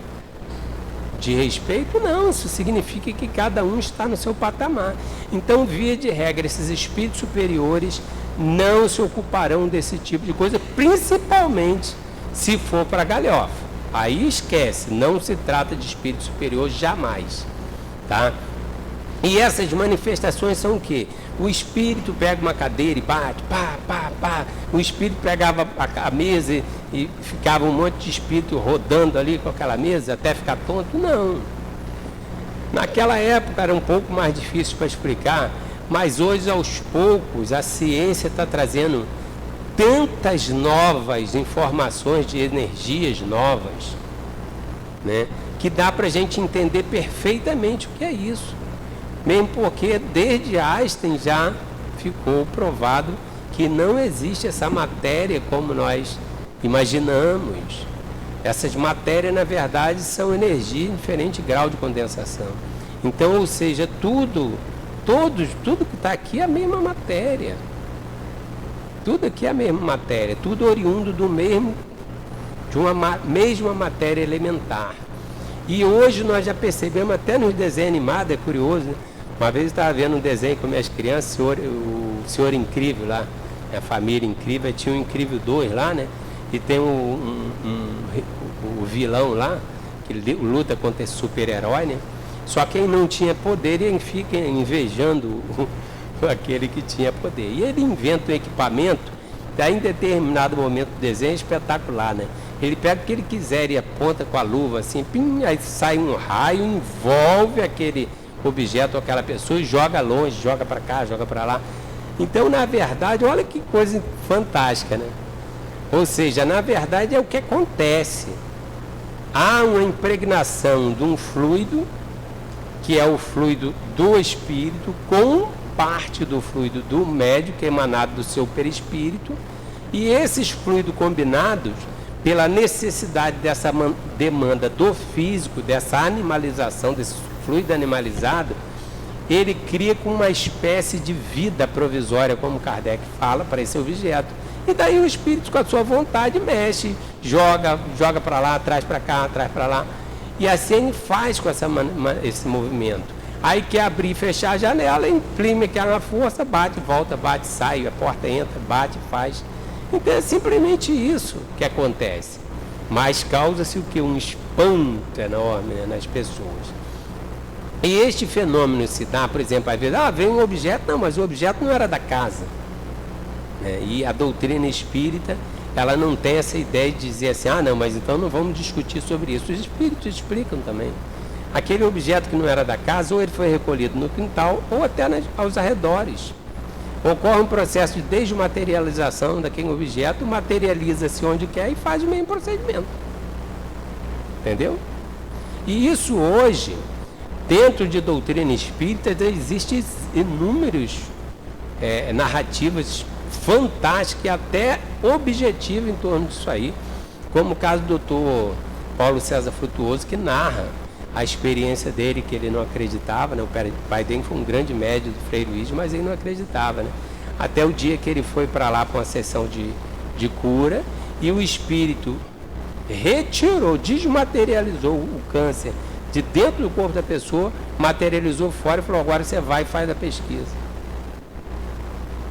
[SPEAKER 4] de respeito? Não, isso significa que cada um está no seu patamar. Então, via de regra, esses espíritos superiores não se ocuparão desse tipo de coisa, principalmente se for para galhofa. Aí esquece, não se trata de espírito superior jamais, tá? E essas manifestações são o quê? O espírito pega uma cadeira e bate, pá. O espírito pegava a mesa e ficava um monte de espírito rodando ali com aquela mesa até ficar tonto. Não. Naquela época era um pouco mais difícil para explicar, mas hoje, aos poucos, a ciência está trazendo tantas novas informações de energias novas, né, que dá para a gente entender perfeitamente o que é isso. Mesmo porque desde Einstein já ficou provado que não existe essa matéria como nós imaginamos. Essas matérias, na verdade, são energia em diferente grau de condensação. Então, ou seja, tudo que está aqui é a mesma matéria. Tudo aqui é a mesma matéria, tudo oriundo de uma mesma matéria elementar. E hoje nós já percebemos, até nos desenhos animados, é curioso, né? Uma vez eu estava vendo um desenho com minhas crianças, o Senhor Incrível lá, a família Incrível, tinha o Incrível 2 lá, né? E tem o vilão lá, que luta contra esse super-herói, né? Só quem não tinha poder, ele fica invejando aquele que tinha poder. E ele inventa um equipamento, daí em determinado momento do desenho é espetacular, né? Ele pega o que ele quiser e aponta com a luva assim, pim, aí sai um raio, envolve aquele objeto, aquela pessoa e joga longe, joga para cá, joga para lá. Então, na verdade, olha que coisa fantástica, né? Ou seja, na verdade é o que acontece. Há uma impregnação de um fluido, que é o fluido do espírito, com parte do fluido do médium, que é emanado do seu perispírito, e esses fluidos combinados, pela necessidade dessa demanda do físico, dessa animalização, desse fluido animalizado, ele cria com uma espécie de vida provisória, como Kardec fala, para esse objeto. E daí o espírito, com a sua vontade, mexe, joga para lá, traz para cá, traz para lá. E assim ele faz com esse movimento. Aí quer abrir e fechar a janela, imprime aquela força, bate, volta, bate, sai, a porta entra, bate, faz. Então é simplesmente isso que acontece. Mas causa-se o que? Um espanto enorme, né, nas pessoas. E este fenômeno se dá, por exemplo, às vezes, vem um objeto, não, mas o objeto não era da casa. E a doutrina espírita, ela não tem essa ideia de dizer assim, não, mas então não vamos discutir sobre isso. Os espíritos explicam também. Aquele objeto que não era da casa, ou ele foi recolhido no quintal, ou até aos arredores. Ocorre um processo de desmaterialização daquele objeto, materializa-se onde quer e faz o mesmo procedimento. Entendeu? E isso hoje, dentro de doutrina espírita, existem inúmeras narrativas fantásticas e até objetivas em torno disso aí, como o caso do Dr. Paulo César Frutuoso, que narra a experiência dele, que ele não acreditava, né? O pai dele foi um grande médium do Frei Luiz, mas ele não acreditava, né? Até o dia que ele foi para lá para uma sessão de cura, e o espírito retirou, desmaterializou o câncer de dentro do corpo da pessoa, materializou fora e falou, agora você vai e faz a pesquisa.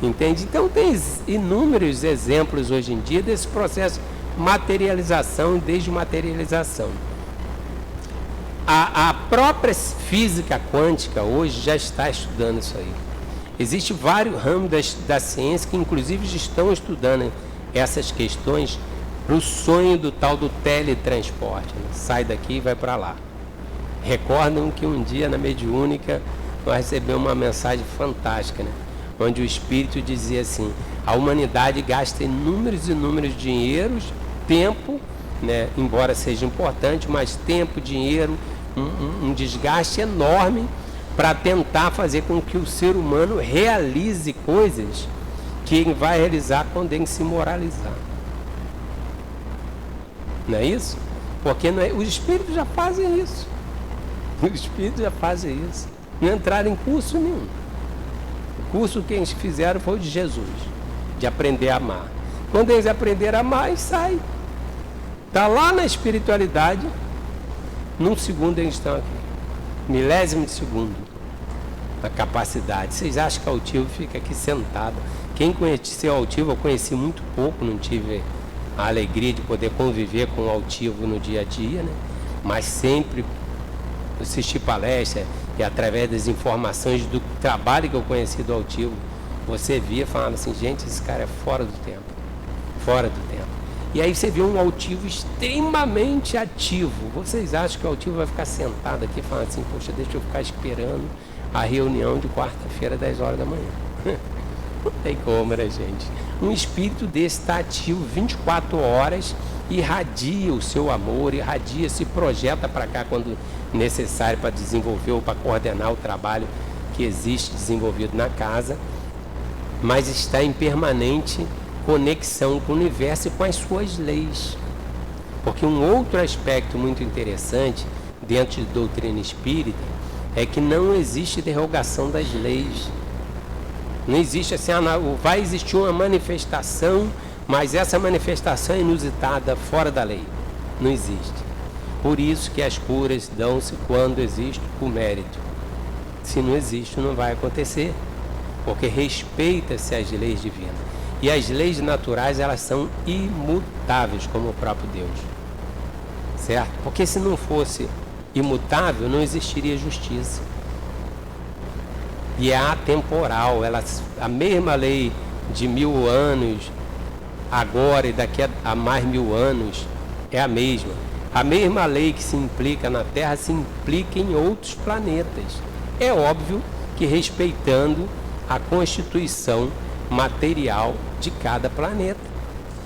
[SPEAKER 4] Entende? Então tem inúmeros exemplos hoje em dia desse processo de materialização e desmaterialização. A própria física quântica hoje já está estudando isso aí. Existem vários ramos da ciência que inclusive estão estudando essas questões para o sonho do tal do teletransporte, né? Sai daqui e vai para lá. Recordam que um dia na mediúnica nós recebemos uma mensagem fantástica, né? Onde o espírito dizia assim, a humanidade gasta inúmeros dinheiros, tempo, né? Embora seja importante, mas tempo, dinheiro, um desgaste enorme para tentar fazer com que o ser humano realize coisas que ele vai realizar quando ele se moralizar. Não é isso? Porque os espíritos já fazem isso. Os espíritos já fazem isso. Não entraram em curso nenhum. O curso que eles fizeram foi o de Jesus, de aprender a amar. Quando eles aprenderam a amar, eles saem. Está lá na espiritualidade, num segundo eles estão aqui. Milésimo de segundo. A capacidade. Vocês acham que o altivo fica aqui sentado? Quem conheceu o altivo, eu conheci muito pouco, não tive a alegria de poder conviver com o altivo no dia a dia, né? Mas sempre assisti palestra e através das informações do trabalho que eu conheci do altivo, você via, falava assim, gente, esse cara é fora do tempo. Fora do tempo. E aí você vê um altivo extremamente ativo. Vocês acham que o altivo vai ficar sentado aqui falando assim, poxa, deixa eu ficar esperando a reunião de quarta-feira, 10 horas da manhã? Não tem como, né, gente? Um espírito desse está ativo 24 horas, irradia o seu amor, irradia, se projeta para cá quando necessário para desenvolver ou para coordenar o trabalho que existe desenvolvido na casa, mas está em permanente conexão com o universo e com as suas leis. Porque um outro aspecto muito interessante dentro de doutrina espírita é que não existe derrogação das leis. Não existe assim, vai existir uma manifestação, mas essa manifestação é inusitada, fora da lei. Não existe. Por isso que as curas dão-se quando existe o mérito. Se não existe, não vai acontecer. Porque respeita-se as leis divinas. E as leis naturais, elas são imutáveis, como o próprio Deus. Certo? Porque se não fosse imutável, não existiria justiça. E é atemporal. A mesma lei de 1000 anos, agora e daqui a mais 1000 anos, é a mesma. A mesma lei que se implica na Terra se implica em outros planetas. É óbvio que respeitando a constituição material de cada planeta,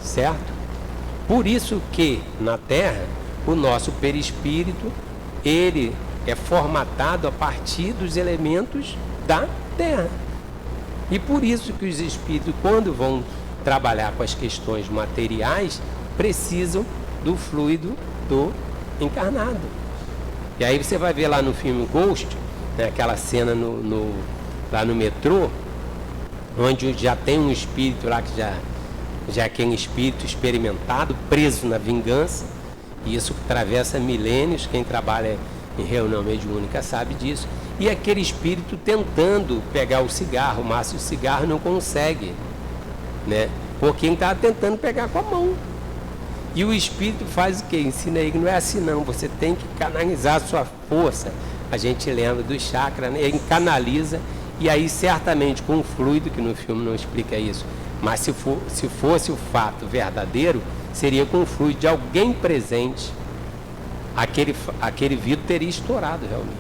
[SPEAKER 4] certo? Por isso que na Terra o nosso perispírito ele é formatado a partir dos elementos da Terra. E por isso que os espíritos, quando vão trabalhar com as questões materiais, precisam do fluido do encarnado. E aí você vai ver lá no filme Ghost, né, aquela cena lá no metrô, onde já tem um espírito lá que já é um espírito experimentado, preso na vingança, e isso atravessa milênios. Quem trabalha em reunião mediúnica sabe disso. E aquele espírito tentando pegar o cigarro, o maço de cigarro, não consegue, né? Porque ele estava tentando pegar com a mão. E o espírito faz o quê? Ensina aí que não é assim não, você tem que canalizar a sua força. A gente lembra do chakra, né? Ele canaliza, e aí certamente com o fluido, que no filme não explica isso, mas se fosse o fato verdadeiro, seria com o fluido de alguém presente, aquele vidro teria estourado realmente,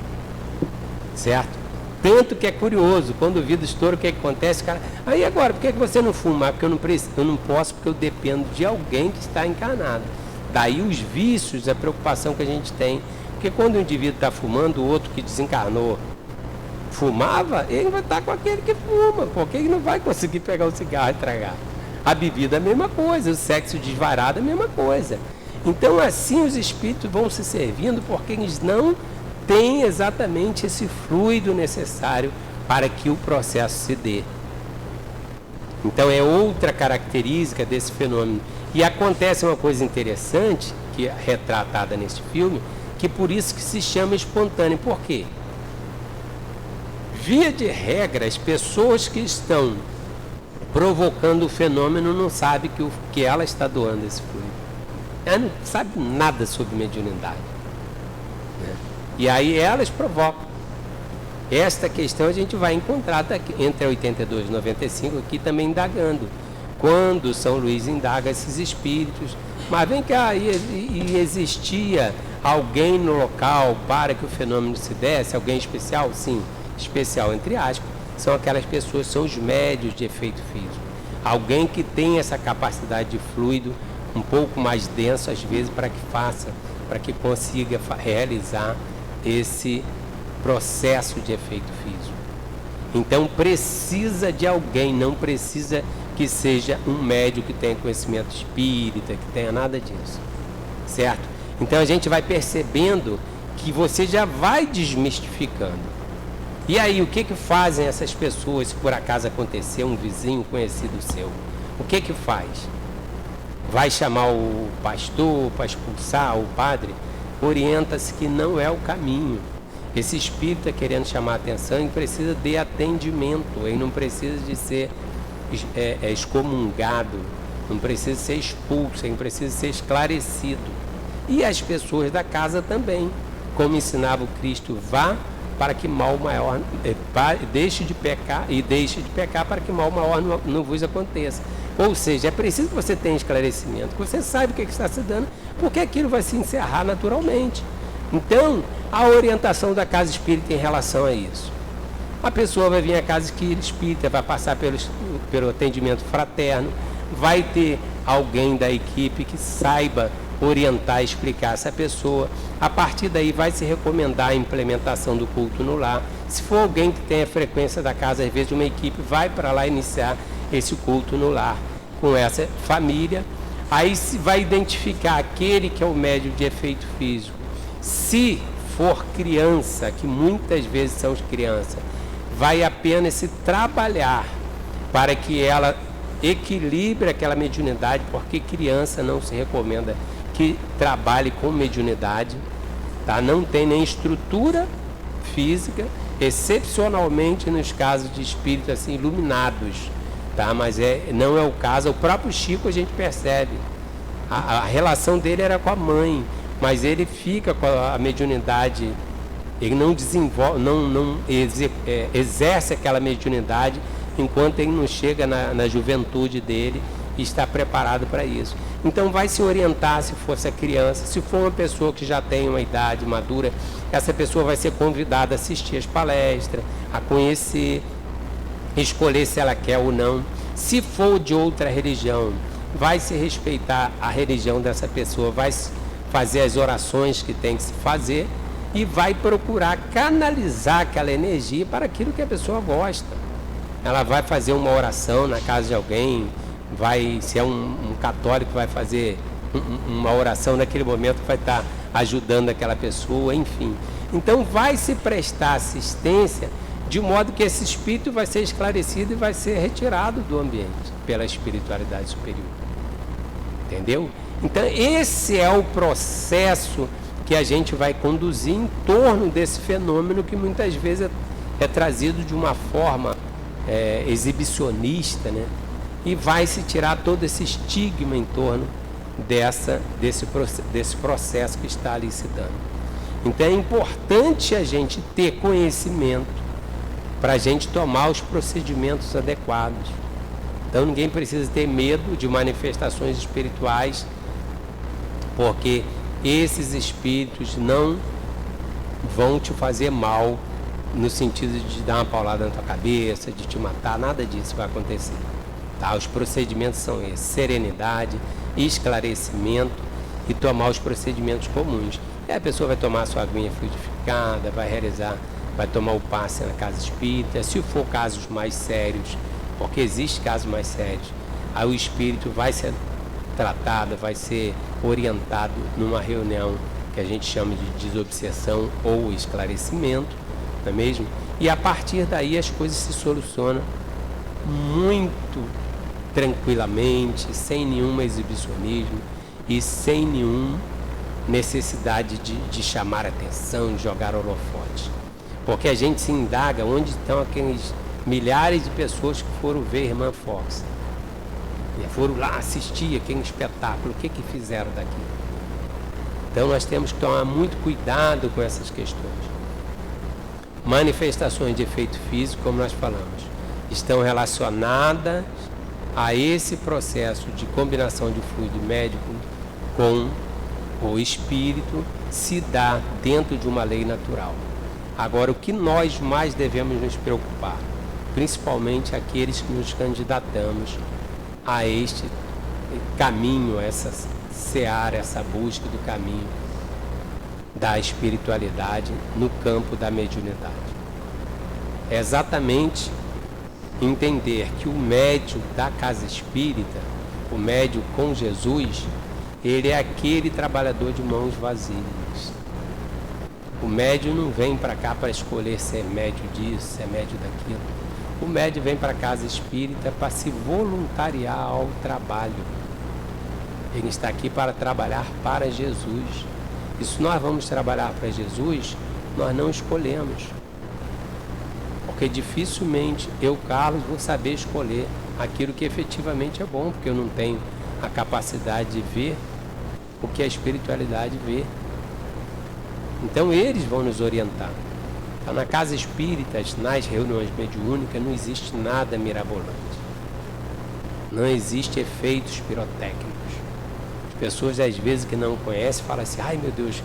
[SPEAKER 4] certo? Tanto que é curioso, quando o vidro estoura, o que acontece? Cara, aí agora, por que você não fuma? Porque eu não posso, porque eu dependo de alguém que está encarnado. Daí os vícios, a preocupação que a gente tem. Porque quando o indivíduo está fumando, o outro que desencarnou fumava, ele vai estar com aquele que fuma, porque ele não vai conseguir pegar o cigarro e tragar. A bebida é a mesma coisa, o sexo desvarado é a mesma coisa. Então assim os espíritos vão se servindo, porque eles não têm exatamente esse fluido necessário para que o processo se dê. Então é outra característica desse fenômeno. E acontece uma coisa interessante, que é retratada nesse filme, que por isso que se chama espontâneo. Por quê? Via de regra, as pessoas que estão provocando o fenômeno não sabem que ela está doando esse fluido. Ela não sabe nada sobre mediunidade, né? E aí elas provocam. Esta questão a gente vai encontrar entre 82 e 95 aqui também indagando. Quando São Luís indaga esses espíritos, mas vem cá, e existia alguém no local para que o fenômeno se desse? Alguém especial? Sim, especial entre aspas, são aquelas pessoas, são os médios de efeito físico. Alguém que tem essa capacidade de fluido um pouco mais denso, às vezes, para que consiga realizar esse processo de efeito físico. Então precisa de alguém, não precisa que seja um médium que tenha conhecimento espírita, que tenha nada disso, certo? Então a gente vai percebendo que você já vai desmistificando. E aí, o que fazem essas pessoas, se por acaso acontecer um vizinho conhecido seu? O que faz? Vai chamar o pastor para expulsar o padre? Orienta-se que não é o caminho. Esse espírito está querendo chamar a atenção e precisa de atendimento, ele não precisa de ser excomungado, não precisa ser expulso, ele precisa ser esclarecido. E as pessoas da casa também, como ensinava o Cristo, vá para que mal maior, deixe de pecar para que mal maior não vos aconteça. Ou seja, é preciso que você tenha esclarecimento, que você saiba o que está se dando, porque aquilo vai se encerrar naturalmente. Então, a orientação da casa espírita em relação a isso. A pessoa vai vir à casa espírita, vai passar pelo atendimento fraterno, vai ter alguém da equipe que saiba orientar, explicar essa pessoa. A partir daí vai se recomendar a implementação do culto no lar. Se for alguém que tem a frequência da casa, às vezes uma equipe vai para lá iniciar esse culto no lar com essa família. Aí se vai identificar aquele que é o médium de efeito físico. Se for criança, que muitas vezes são crianças, vai apenas se trabalhar para que ela equilibre aquela mediunidade, porque criança não se recomenda que trabalhe com mediunidade, tá? Não tem nem estrutura física, excepcionalmente nos casos de espíritos assim iluminados, tá? Mas não é o caso. O próprio Chico a gente percebe, a relação dele era com a mãe, mas ele fica com a mediunidade, ele não desenvolve, não exerce aquela mediunidade enquanto ele não chega na juventude dele e está preparado para isso. Então vai se orientar se for essa criança. Se for uma pessoa que já tem uma idade madura, essa pessoa vai ser convidada a assistir as palestras, a conhecer, escolher se ela quer ou não. Se for de outra religião, vai se respeitar a religião dessa pessoa, vai fazer as orações que tem que se fazer e vai procurar canalizar aquela energia para aquilo que a pessoa gosta. Ela vai fazer uma oração na casa de alguém, se é um católico, vai fazer uma oração naquele momento, vai estar ajudando aquela pessoa, enfim. Então vai se prestar assistência de modo que esse espírito vai ser esclarecido e vai ser retirado do ambiente pela espiritualidade superior. Entendeu? Então esse é o processo que a gente vai conduzir em torno desse fenômeno que muitas vezes é trazido de uma forma exibicionista, né? e vai se tirar todo esse estigma em torno desse processo que está ali se dando. Então é importante a gente ter conhecimento para a gente tomar os procedimentos adequados. Então ninguém precisa ter medo de manifestações espirituais, porque esses espíritos não vão te fazer mal no sentido de dar uma paulada na tua cabeça, de te matar, nada disso vai acontecer. Tá? Os procedimentos são esses: serenidade, esclarecimento e tomar os procedimentos comuns. E a pessoa vai tomar a sua aguinha fluidificada, vai tomar o passe na casa espírita. Se for casos mais sérios, porque existem casos mais sérios, aí o espírito vai ser tratado, vai ser orientado numa reunião que a gente chama de desobsessão ou esclarecimento, não é mesmo? E a partir daí as coisas se solucionam muito tranquilamente, sem nenhum exibicionismo e sem nenhuma necessidade de chamar atenção, de jogar holofote. Porque a gente se indaga onde estão aqueles milhares de pessoas que foram ver a irmã Fox. E foram lá assistir aquele espetáculo. O que fizeram daqui? Então nós temos que tomar muito cuidado com essas questões. Manifestações de efeito físico, como nós falamos, estão relacionadas a esse processo de combinação de fluido médico com o espírito, se dá dentro de uma lei natural. Agora, o que nós mais devemos nos preocupar, principalmente aqueles que nos candidatamos a este caminho, essa seara, essa busca do caminho da espiritualidade no campo da mediunidade. É exatamente entender que o médium da casa espírita, o médium com Jesus, ele é aquele trabalhador de mãos vazias. O médium não vem para cá para escolher se é médium disso, se é médium daquilo. O médium vem para a casa espírita para se voluntariar ao trabalho. Ele está aqui para trabalhar para Jesus. E se nós vamos trabalhar para Jesus, nós não escolhemos. Porque dificilmente eu, Carlos, vou saber escolher aquilo que efetivamente é bom, porque eu não tenho a capacidade de ver o que a espiritualidade vê. Então eles vão nos orientar. Então, na casa espírita, nas reuniões mediúnicas, não existe nada mirabolante. Não existe efeitos pirotécnicos. As pessoas, às vezes, que não conhecem, falam assim: ai meu Deus,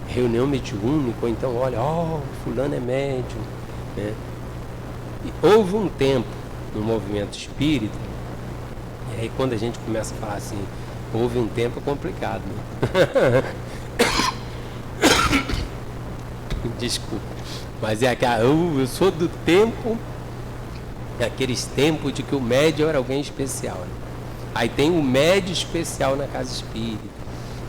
[SPEAKER 4] reunião mediúnica, ou então, olha, fulano é médium, né? E houve um tempo no movimento espírita, e aí quando a gente começa a falar assim, houve um tempo complicado, né? Desculpa, mas eu sou do tempo, aqueles tempos de que o médium era alguém especial, né? Aí tem o médium especial na casa espírita,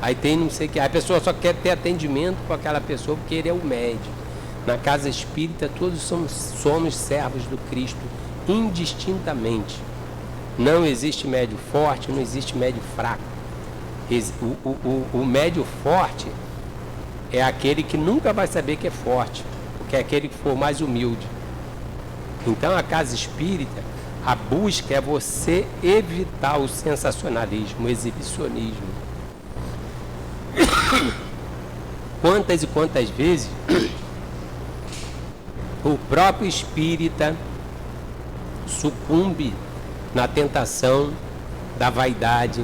[SPEAKER 4] aí tem não sei o que, a pessoa só quer ter atendimento com aquela pessoa porque ele é o médium. Na casa espírita todos somos servos do Cristo, indistintamente. Não existe médium forte, não existe médium fraco. O médium forte é aquele que nunca vai saber que é forte, porque é aquele que for mais humilde. Então a casa espírita, a busca é você evitar o sensacionalismo, o exibicionismo. Quantas e quantas vezes o próprio espírita sucumbe na tentação da vaidade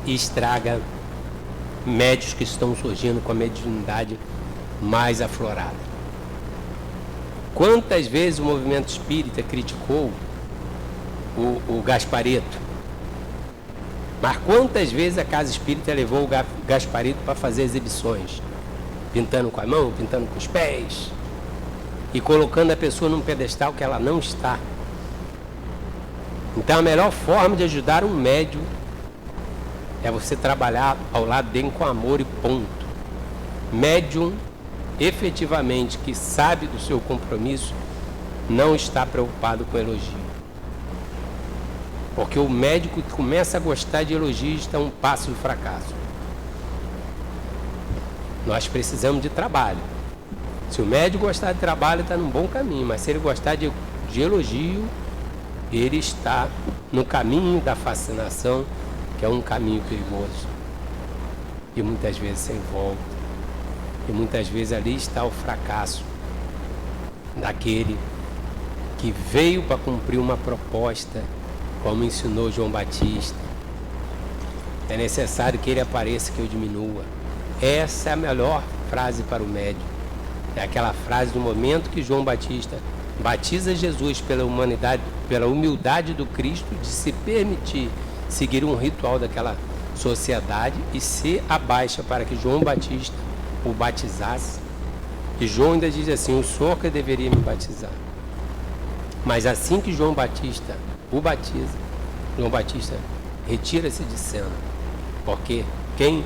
[SPEAKER 4] e estraga médios que estão surgindo com a mediunidade mais aflorada. Quantas vezes o movimento espírita criticou o Gaspareto? Mas quantas vezes a casa espírita levou o Gaspareto para fazer exibições? Pintando com a mão, pintando com os pés, e colocando a pessoa num pedestal que ela não está. Então a melhor forma de ajudar um médium é você trabalhar ao lado dele com amor e ponto. Médium, efetivamente, que sabe do seu compromisso, não está preocupado com elogio. Porque o médico que começa a gostar de elogios está a um passo do fracasso. Nós precisamos de trabalho. Se o médico gostar de trabalho, está num bom caminho, mas se ele gostar de de elogio, ele está no caminho da fascinação, que é um caminho perigoso. E muitas vezes sem volta. E muitas vezes ali está o fracasso daquele que veio para cumprir uma proposta, como ensinou João Batista. É necessário que ele apareça, que eu diminua. Essa é a melhor frase para o médium. É aquela frase do momento que João Batista batiza Jesus pela humanidade, pela humildade do Cristo de se permitir seguir um ritual daquela sociedade e se abaixa para que João Batista o batizasse. E João ainda diz assim: o Senhor que deveria me batizar. Mas assim que João Batista o batiza, João Batista retira-se de cena, porque quem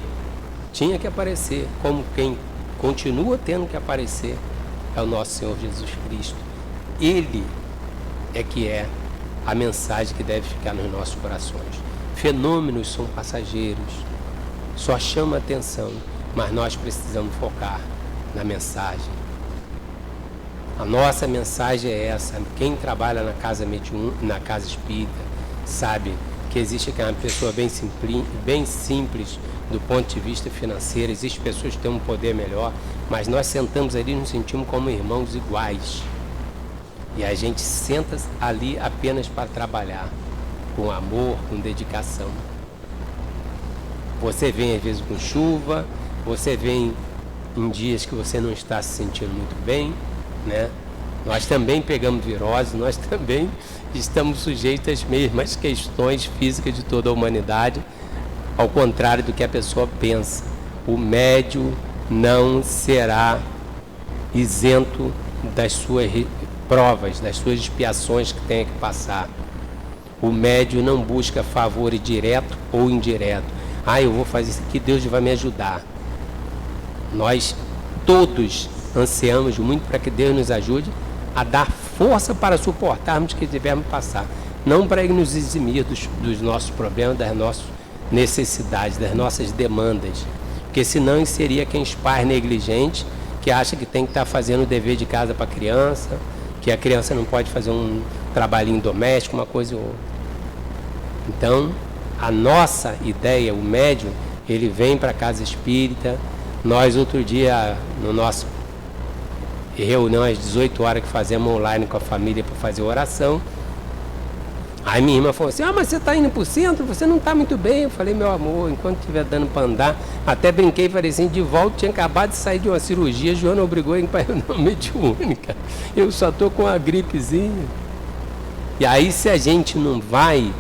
[SPEAKER 4] tinha que aparecer, como quem continua tendo que aparecer, é o nosso Senhor Jesus Cristo. Ele é que é a mensagem que deve ficar nos nossos corações. Fenômenos são passageiros, só chama atenção, mas nós precisamos focar na mensagem. A nossa mensagem é essa. Quem trabalha na casa na casa espírita sabe que existe aquela pessoa bem simples do ponto de vista financeiro. Existem pessoas que têm um poder melhor, mas nós sentamos ali e nos sentimos como irmãos iguais. E a gente senta ali apenas para trabalhar, com amor, com dedicação. Você vem às vezes com chuva, você vem em dias que você não está se sentindo muito bem, né? Nós também pegamos virose, nós também estamos sujeitos às mesmas questões físicas de toda a humanidade, ao contrário do que a pessoa pensa. O médium não será isento das suas provas, das suas expiações que tenha que passar. O médium não busca favor direto ou indireto. Eu vou fazer isso aqui, Deus vai me ajudar. Nós todos ansiamos muito para que Deus nos ajude a dar força para suportarmos o que tivermos passar. Não para ele nos eximir dos nossos problemas, das nossas necessidades, das nossas demandas. Porque senão ele seria quem pais negligente, que acha que tem que estar fazendo o dever de casa para a criança, que a criança não pode fazer um trabalhinho doméstico, uma coisa ou outra. Então, a nossa ideia, o médium, ele vem para a casa espírita. Nós, outro dia, no nosso reunião às 18 horas que fazemos online com a família para fazer oração, aí minha irmã falou assim: mas você está indo para o centro, você não está muito bem. Eu falei: meu amor, enquanto estiver dando para andar, até brinquei e falei assim: de volta, tinha acabado de sair de uma cirurgia, Joana obrigou a ir para a reunião mediúnica, eu só estou com uma gripezinha. E aí, se a gente não vai,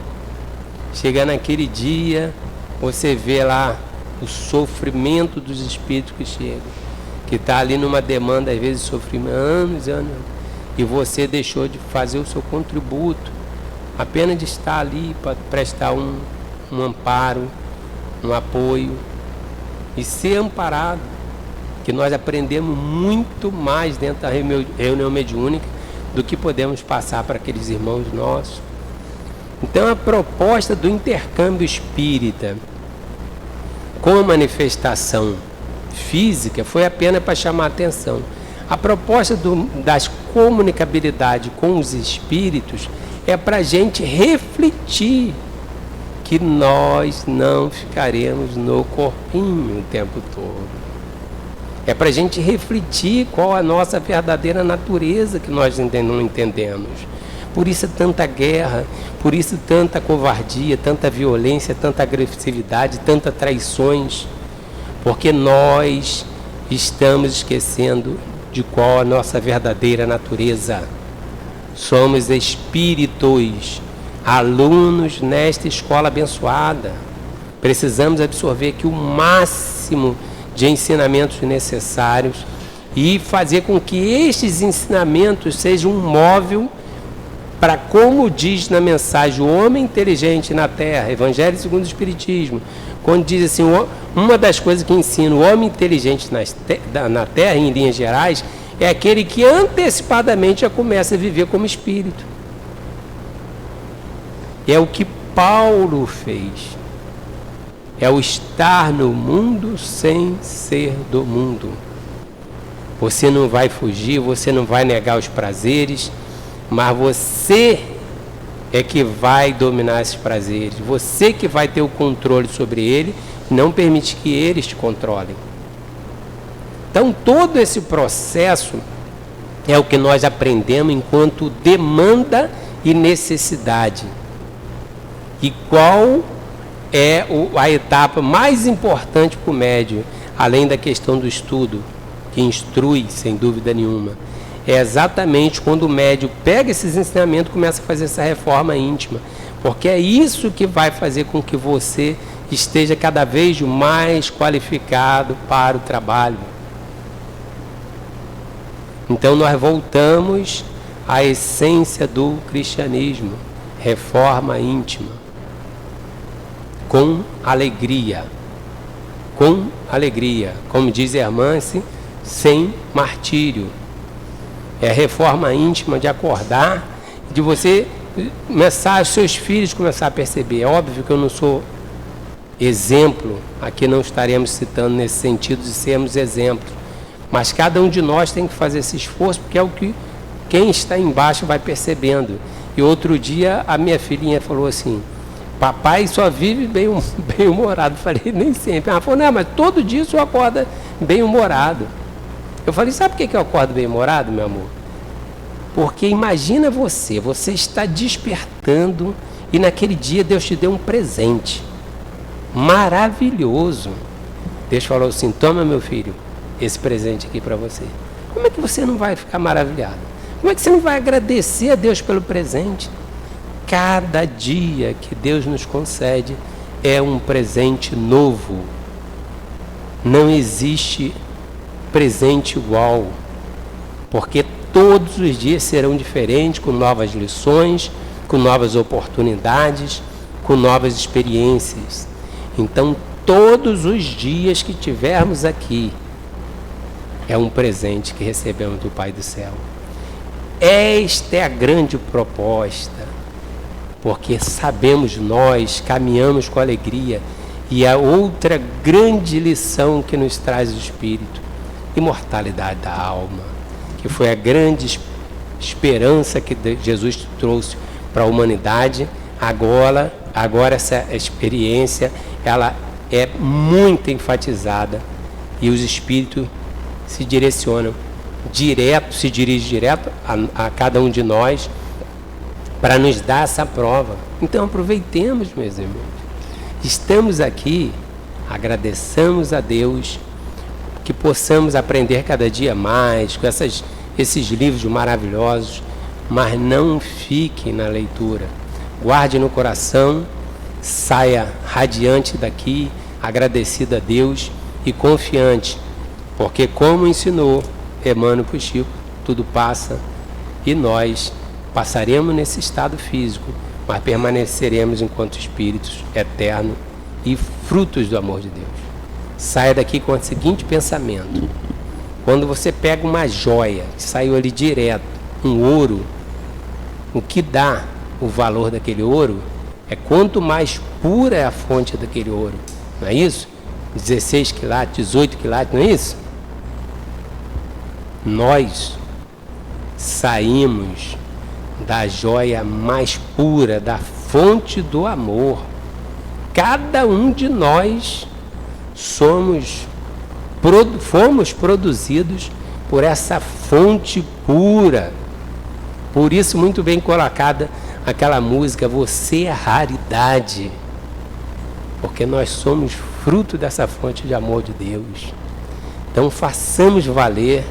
[SPEAKER 4] chega naquele dia, você vê lá o sofrimento dos espíritos que chegam, que está ali numa demanda, às vezes, de sofrimento, anos e anos, e você deixou de fazer o seu contributo, apenas de estar ali para prestar um amparo, um apoio e ser amparado, que nós aprendemos muito mais dentro da reunião mediúnica do que podemos passar para aqueles irmãos nossos. Então, a proposta do intercâmbio espírita com a manifestação física foi apenas para chamar a atenção. A proposta das comunicabilidade com os espíritos é para a gente refletir que nós não ficaremos no corpinho o tempo todo. É para a gente refletir qual a nossa verdadeira natureza que nós não entendemos. Por isso tanta guerra, por isso tanta covardia, tanta violência, tanta agressividade, tantas traições. Porque nós estamos esquecendo de qual a nossa verdadeira natureza. Somos espíritos, alunos nesta escola abençoada. Precisamos absorver aqui o máximo de ensinamentos necessários e fazer com que estes ensinamentos sejam um móvel para, como diz na mensagem o homem inteligente na Terra, Evangelho segundo o Espiritismo, quando diz assim, uma das coisas que ensina o homem inteligente na Terra, em linhas gerais, é aquele que antecipadamente já começa a viver como espírito. É o que Paulo fez. É o estar no mundo sem ser do mundo. Você não vai fugir, você não vai negar os prazeres, mas você é que vai dominar esses prazeres, você que vai ter o controle sobre ele, não permite que eles te controlem. Então todo esse processo é o que nós aprendemos enquanto demanda e necessidade. E qual é a etapa mais importante para o médium, além da questão do estudo, que instrui, sem dúvida nenhuma, é exatamente quando o médium pega esses ensinamentos e começa a fazer essa reforma íntima, porque é isso que vai fazer com que você esteja cada vez mais qualificado para o trabalho. Então nós voltamos à essência do cristianismo, reforma íntima, com alegria, como diz Hermance, sem martírio. É a reforma íntima de acordar, de você começar, os seus filhos começar a perceber. É óbvio que eu não sou exemplo, aqui não estaremos citando nesse sentido de sermos exemplos, mas cada um de nós tem que fazer esse esforço, porque é o que quem está embaixo vai percebendo. E outro dia a minha filhinha falou assim: papai só vive bem-humorado. Eu falei, nem sempre. Ela falou, não, mas todo dia o senhor acorda bem-humorado. Eu falei, sabe por que eu acordo bem-humorado, meu amor? Porque imagina você está despertando e naquele dia Deus te deu um presente maravilhoso. Deus falou assim: toma, meu filho, esse presente aqui para você. Como é que você não vai ficar maravilhado? Como é que você não vai agradecer a Deus pelo presente? Cada dia que Deus nos concede é um presente novo. Não existe presente igual, porque todos os dias serão diferentes, com novas lições, com novas oportunidades, com novas experiências. Então, todos os dias que tivermos aqui é um presente que recebemos do Pai do Céu. Esta é a grande proposta, porque sabemos nós, caminhamos com alegria, e a outra grande lição que nos traz o Espírito, imortalidade da alma, que foi a grande esperança que Jesus trouxe para a humanidade. Agora essa experiência ela é muito enfatizada, e os Espíritos se dirigem direto a cada um de nós para nos dar essa prova. Então aproveitemos, meus irmãos. Estamos aqui, agradeçamos a Deus, que possamos aprender cada dia mais com esses livros maravilhosos, mas não fiquem na leitura. Guarde no coração, saia radiante daqui, agradecido a Deus e confiante, porque como ensinou Emmanuel para o Chico, tudo passa e nós passaremos nesse estado físico, mas permaneceremos enquanto espíritos eternos e frutos do amor de Deus. Saia daqui com o seguinte pensamento: quando você pega uma joia que saiu ali direto, um ouro, o que dá o valor daquele ouro é quanto mais pura é a fonte daquele ouro, não é isso? 16 quilates, 18 quilates, não é isso? Nós saímos da joia mais pura, da fonte do amor. Cada um de nós fomos produzidos por essa fonte pura. Por isso, muito bem colocada aquela música, você é raridade, porque nós somos fruto dessa fonte de amor de Deus. Então façamos valer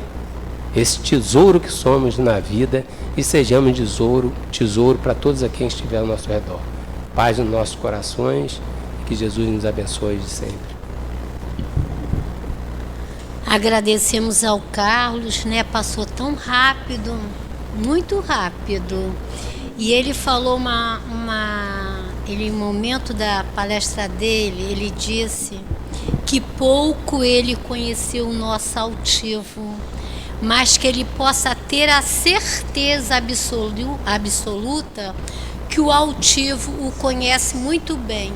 [SPEAKER 4] esse tesouro que somos na vida e sejamos tesouro para todos aqueles que estiverem ao nosso redor. Paz nos nossos corações, que Jesus nos abençoe de sempre.
[SPEAKER 3] Agradecemos ao Carlos, né? Passou tão rápido, muito rápido. E ele falou ele, no momento da palestra dele, ele disse que pouco ele conheceu o nosso altivo, mas que ele possa ter a certeza absoluta que o altivo o conhece muito bem.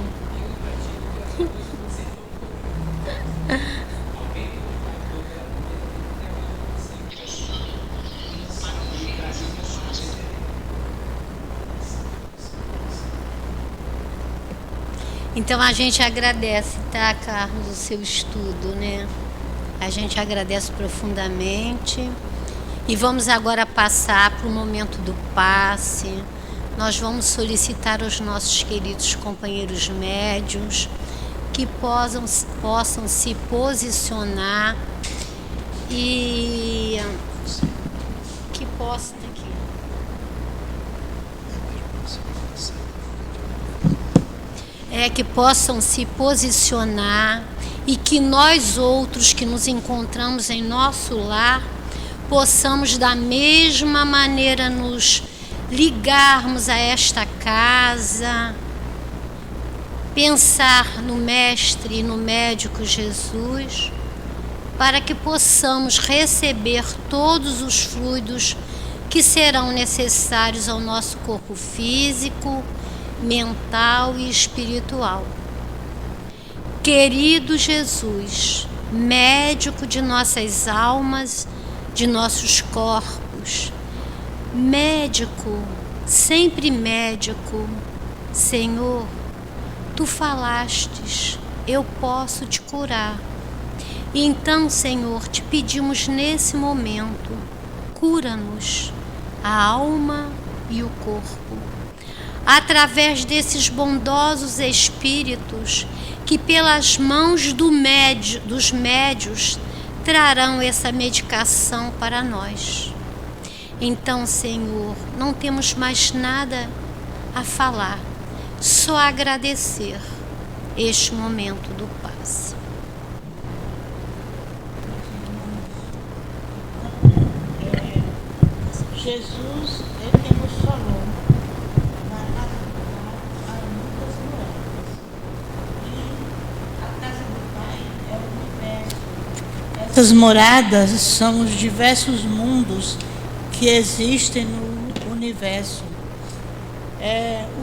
[SPEAKER 3] Então a gente agradece, tá, Carlos, o seu estudo, né? A gente agradece profundamente. E vamos agora passar para o momento do passe. Nós vamos solicitar aos nossos queridos companheiros médiuns que possam se posicionar e que possam aqui. Que possam se posicionar e que nós outros que nos encontramos em nosso lar possamos da mesma maneira nos ligarmos a esta casa, pensar no Mestre e no Médico Jesus, para que possamos receber todos os fluidos que serão necessários ao nosso corpo físico, mental e espiritual. Querido Jesus, médico de nossas almas, de nossos corpos, médico, sempre médico, Senhor, Tu falastes, eu posso te curar. E então, Senhor, te pedimos nesse momento, cura-nos, a alma e o corpo, através desses bondosos espíritos que pelas mãos dos médios trarão essa medicação para nós. Então, Senhor, não temos mais nada a falar, só agradecer este momento do passe.
[SPEAKER 5] Jesus, ele nos falou, na casa do Pai há muitas moradas. E a casa do Pai é o universo. Essas moradas são os diversos mundos que existem no universo.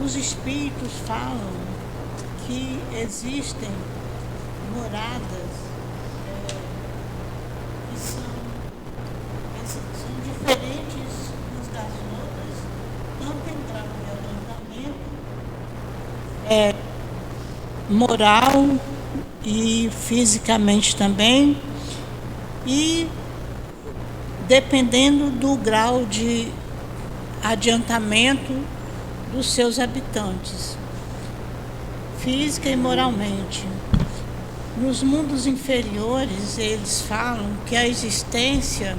[SPEAKER 5] Os espíritos falam que existem moradas que são diferentes umas das outras, tanto em grau de adiantamento, moral e fisicamente também, e dependendo do grau de adiantamento dos seus habitantes, física e moralmente. Nos mundos inferiores, eles falam que a existência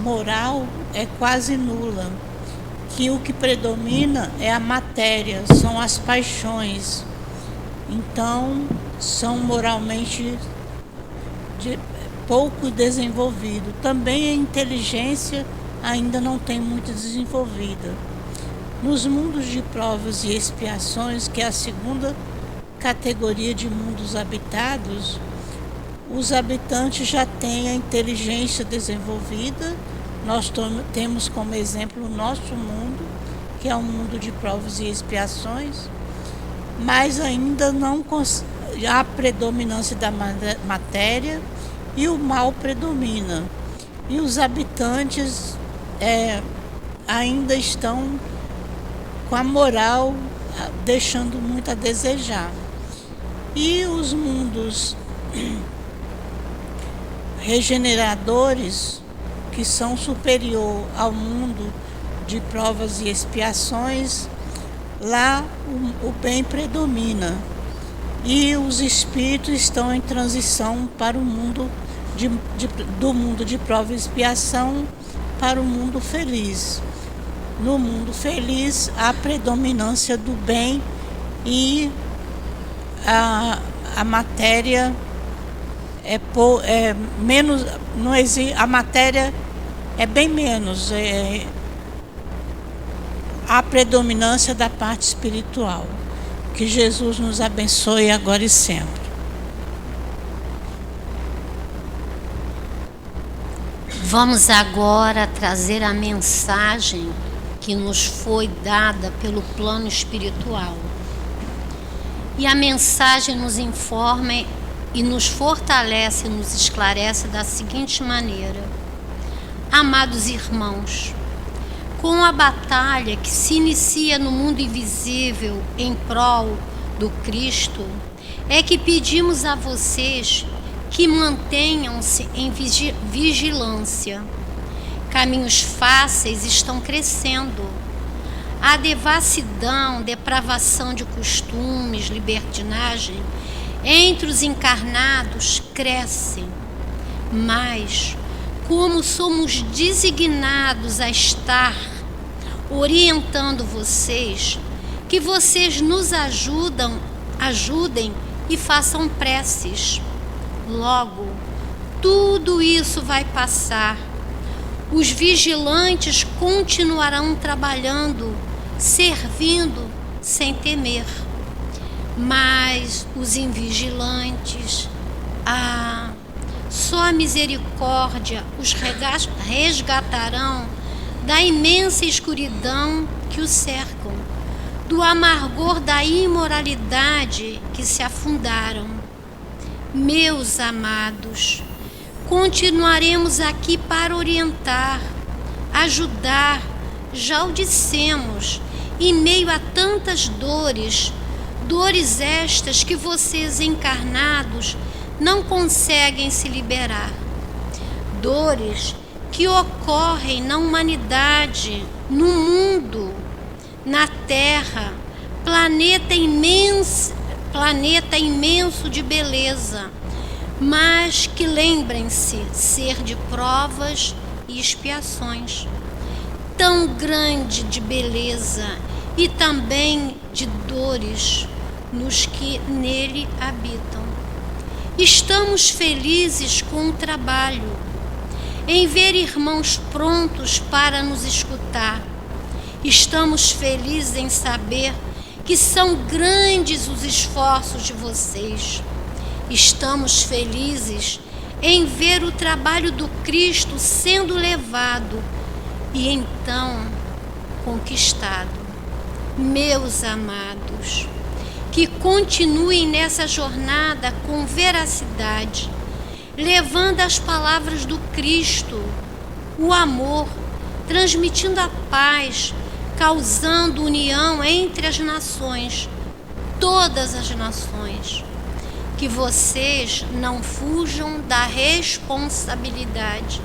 [SPEAKER 5] moral é quase nula, que o que predomina é a matéria, são as paixões. Então, são moralmente pouco desenvolvido. Também a inteligência ainda não tem muito desenvolvida. Nos mundos de provas e expiações, que é a segunda categoria de mundos habitados, os habitantes já têm a inteligência desenvolvida. Nós temos como exemplo o nosso mundo, que é um mundo de provas e expiações, mas ainda não há predominância da matéria e o mal predomina. E os habitantes ainda estão com a moral deixando muito a desejar. E os mundos regeneradores, que são superior ao mundo de provas e expiações, lá o bem predomina. E os espíritos estão em transição para o mundo do mundo de prova e expiação para o mundo feliz. No mundo feliz, há predominância do bem e a matéria menos, não existe, a matéria é bem menos, a predominância da parte espiritual. Que Jesus nos abençoe agora e sempre.
[SPEAKER 3] Vamos agora trazer a mensagem que nos foi dada pelo plano espiritual. E a mensagem nos informa e nos fortalece, nos esclarece da seguinte maneira: amados irmãos, com a batalha que se inicia no mundo invisível em prol do Cristo, é que pedimos a vocês que mantenham-se em vigilância. Caminhos fáceis estão crescendo. A devassidão, depravação de costumes, libertinagem entre os encarnados crescem. Mas, como somos designados a estar orientando vocês, que vocês nos ajudem e façam preces. Logo, tudo isso vai passar. Os vigilantes continuarão trabalhando, servindo sem temer. Mas os invigilantes, só a misericórdia os resgatarão da imensa escuridão que os cercam, do amargor da imoralidade que se afundaram. Meus amados, continuaremos aqui para orientar, ajudar, já o dissemos, em meio a tantas dores estas que vocês encarnados não conseguem se liberar. Dores que ocorrem na humanidade, no mundo, na Terra, planeta imenso de beleza, mas que lembrem-se ser de provas e expiações. Tão grande de beleza e também de dores nos que nele habitam. Estamos felizes com o trabalho, em ver irmãos prontos para nos escutar. Estamos felizes em saber que são grandes os esforços de vocês. Estamos felizes em ver o trabalho do Cristo sendo levado e então conquistado. Meus amados, que continuem nessa jornada com veracidade, levando as palavras do Cristo, o amor, transmitindo a paz, causando união entre as nações, todas as nações. Que vocês não fujam da responsabilidade.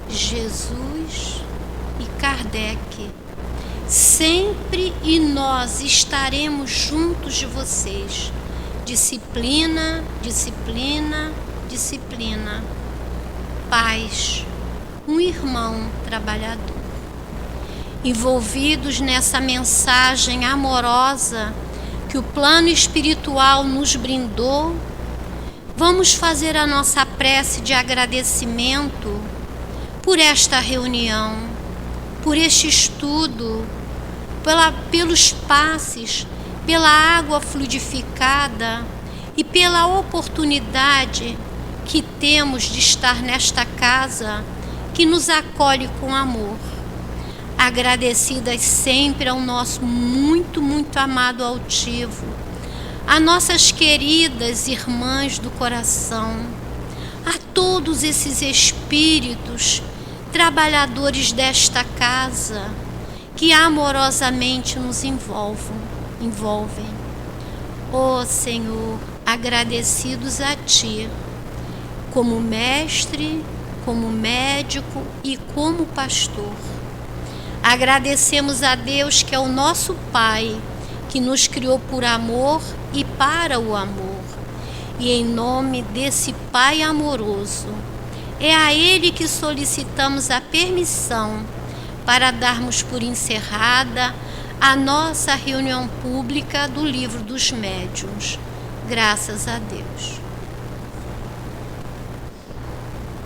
[SPEAKER 3] Jesus e Kardec, sempre e nós estaremos juntos de vocês. Disciplina, disciplina, disciplina. Paz, um irmão trabalhador. Envolvidos nessa mensagem amorosa que o plano espiritual nos brindou, vamos fazer a nossa prece de agradecimento por esta reunião, por este estudo, pelos passes, pela água fluidificada e pela oportunidade que temos de estar nesta casa que nos acolhe com amor. Agradecidas sempre ao nosso muito, muito amado altivo, a nossas queridas irmãs do coração, a todos esses espíritos trabalhadores desta casa que amorosamente nos envolvem. Ó Senhor, agradecidos a Ti, como mestre, como médico e como pastor. Agradecemos a Deus que é o nosso Pai, que nos criou por amor e para o amor. E em nome desse Pai amoroso, é a Ele que solicitamos a permissão para darmos por encerrada a nossa reunião pública do Livro dos Médiuns. Graças a Deus.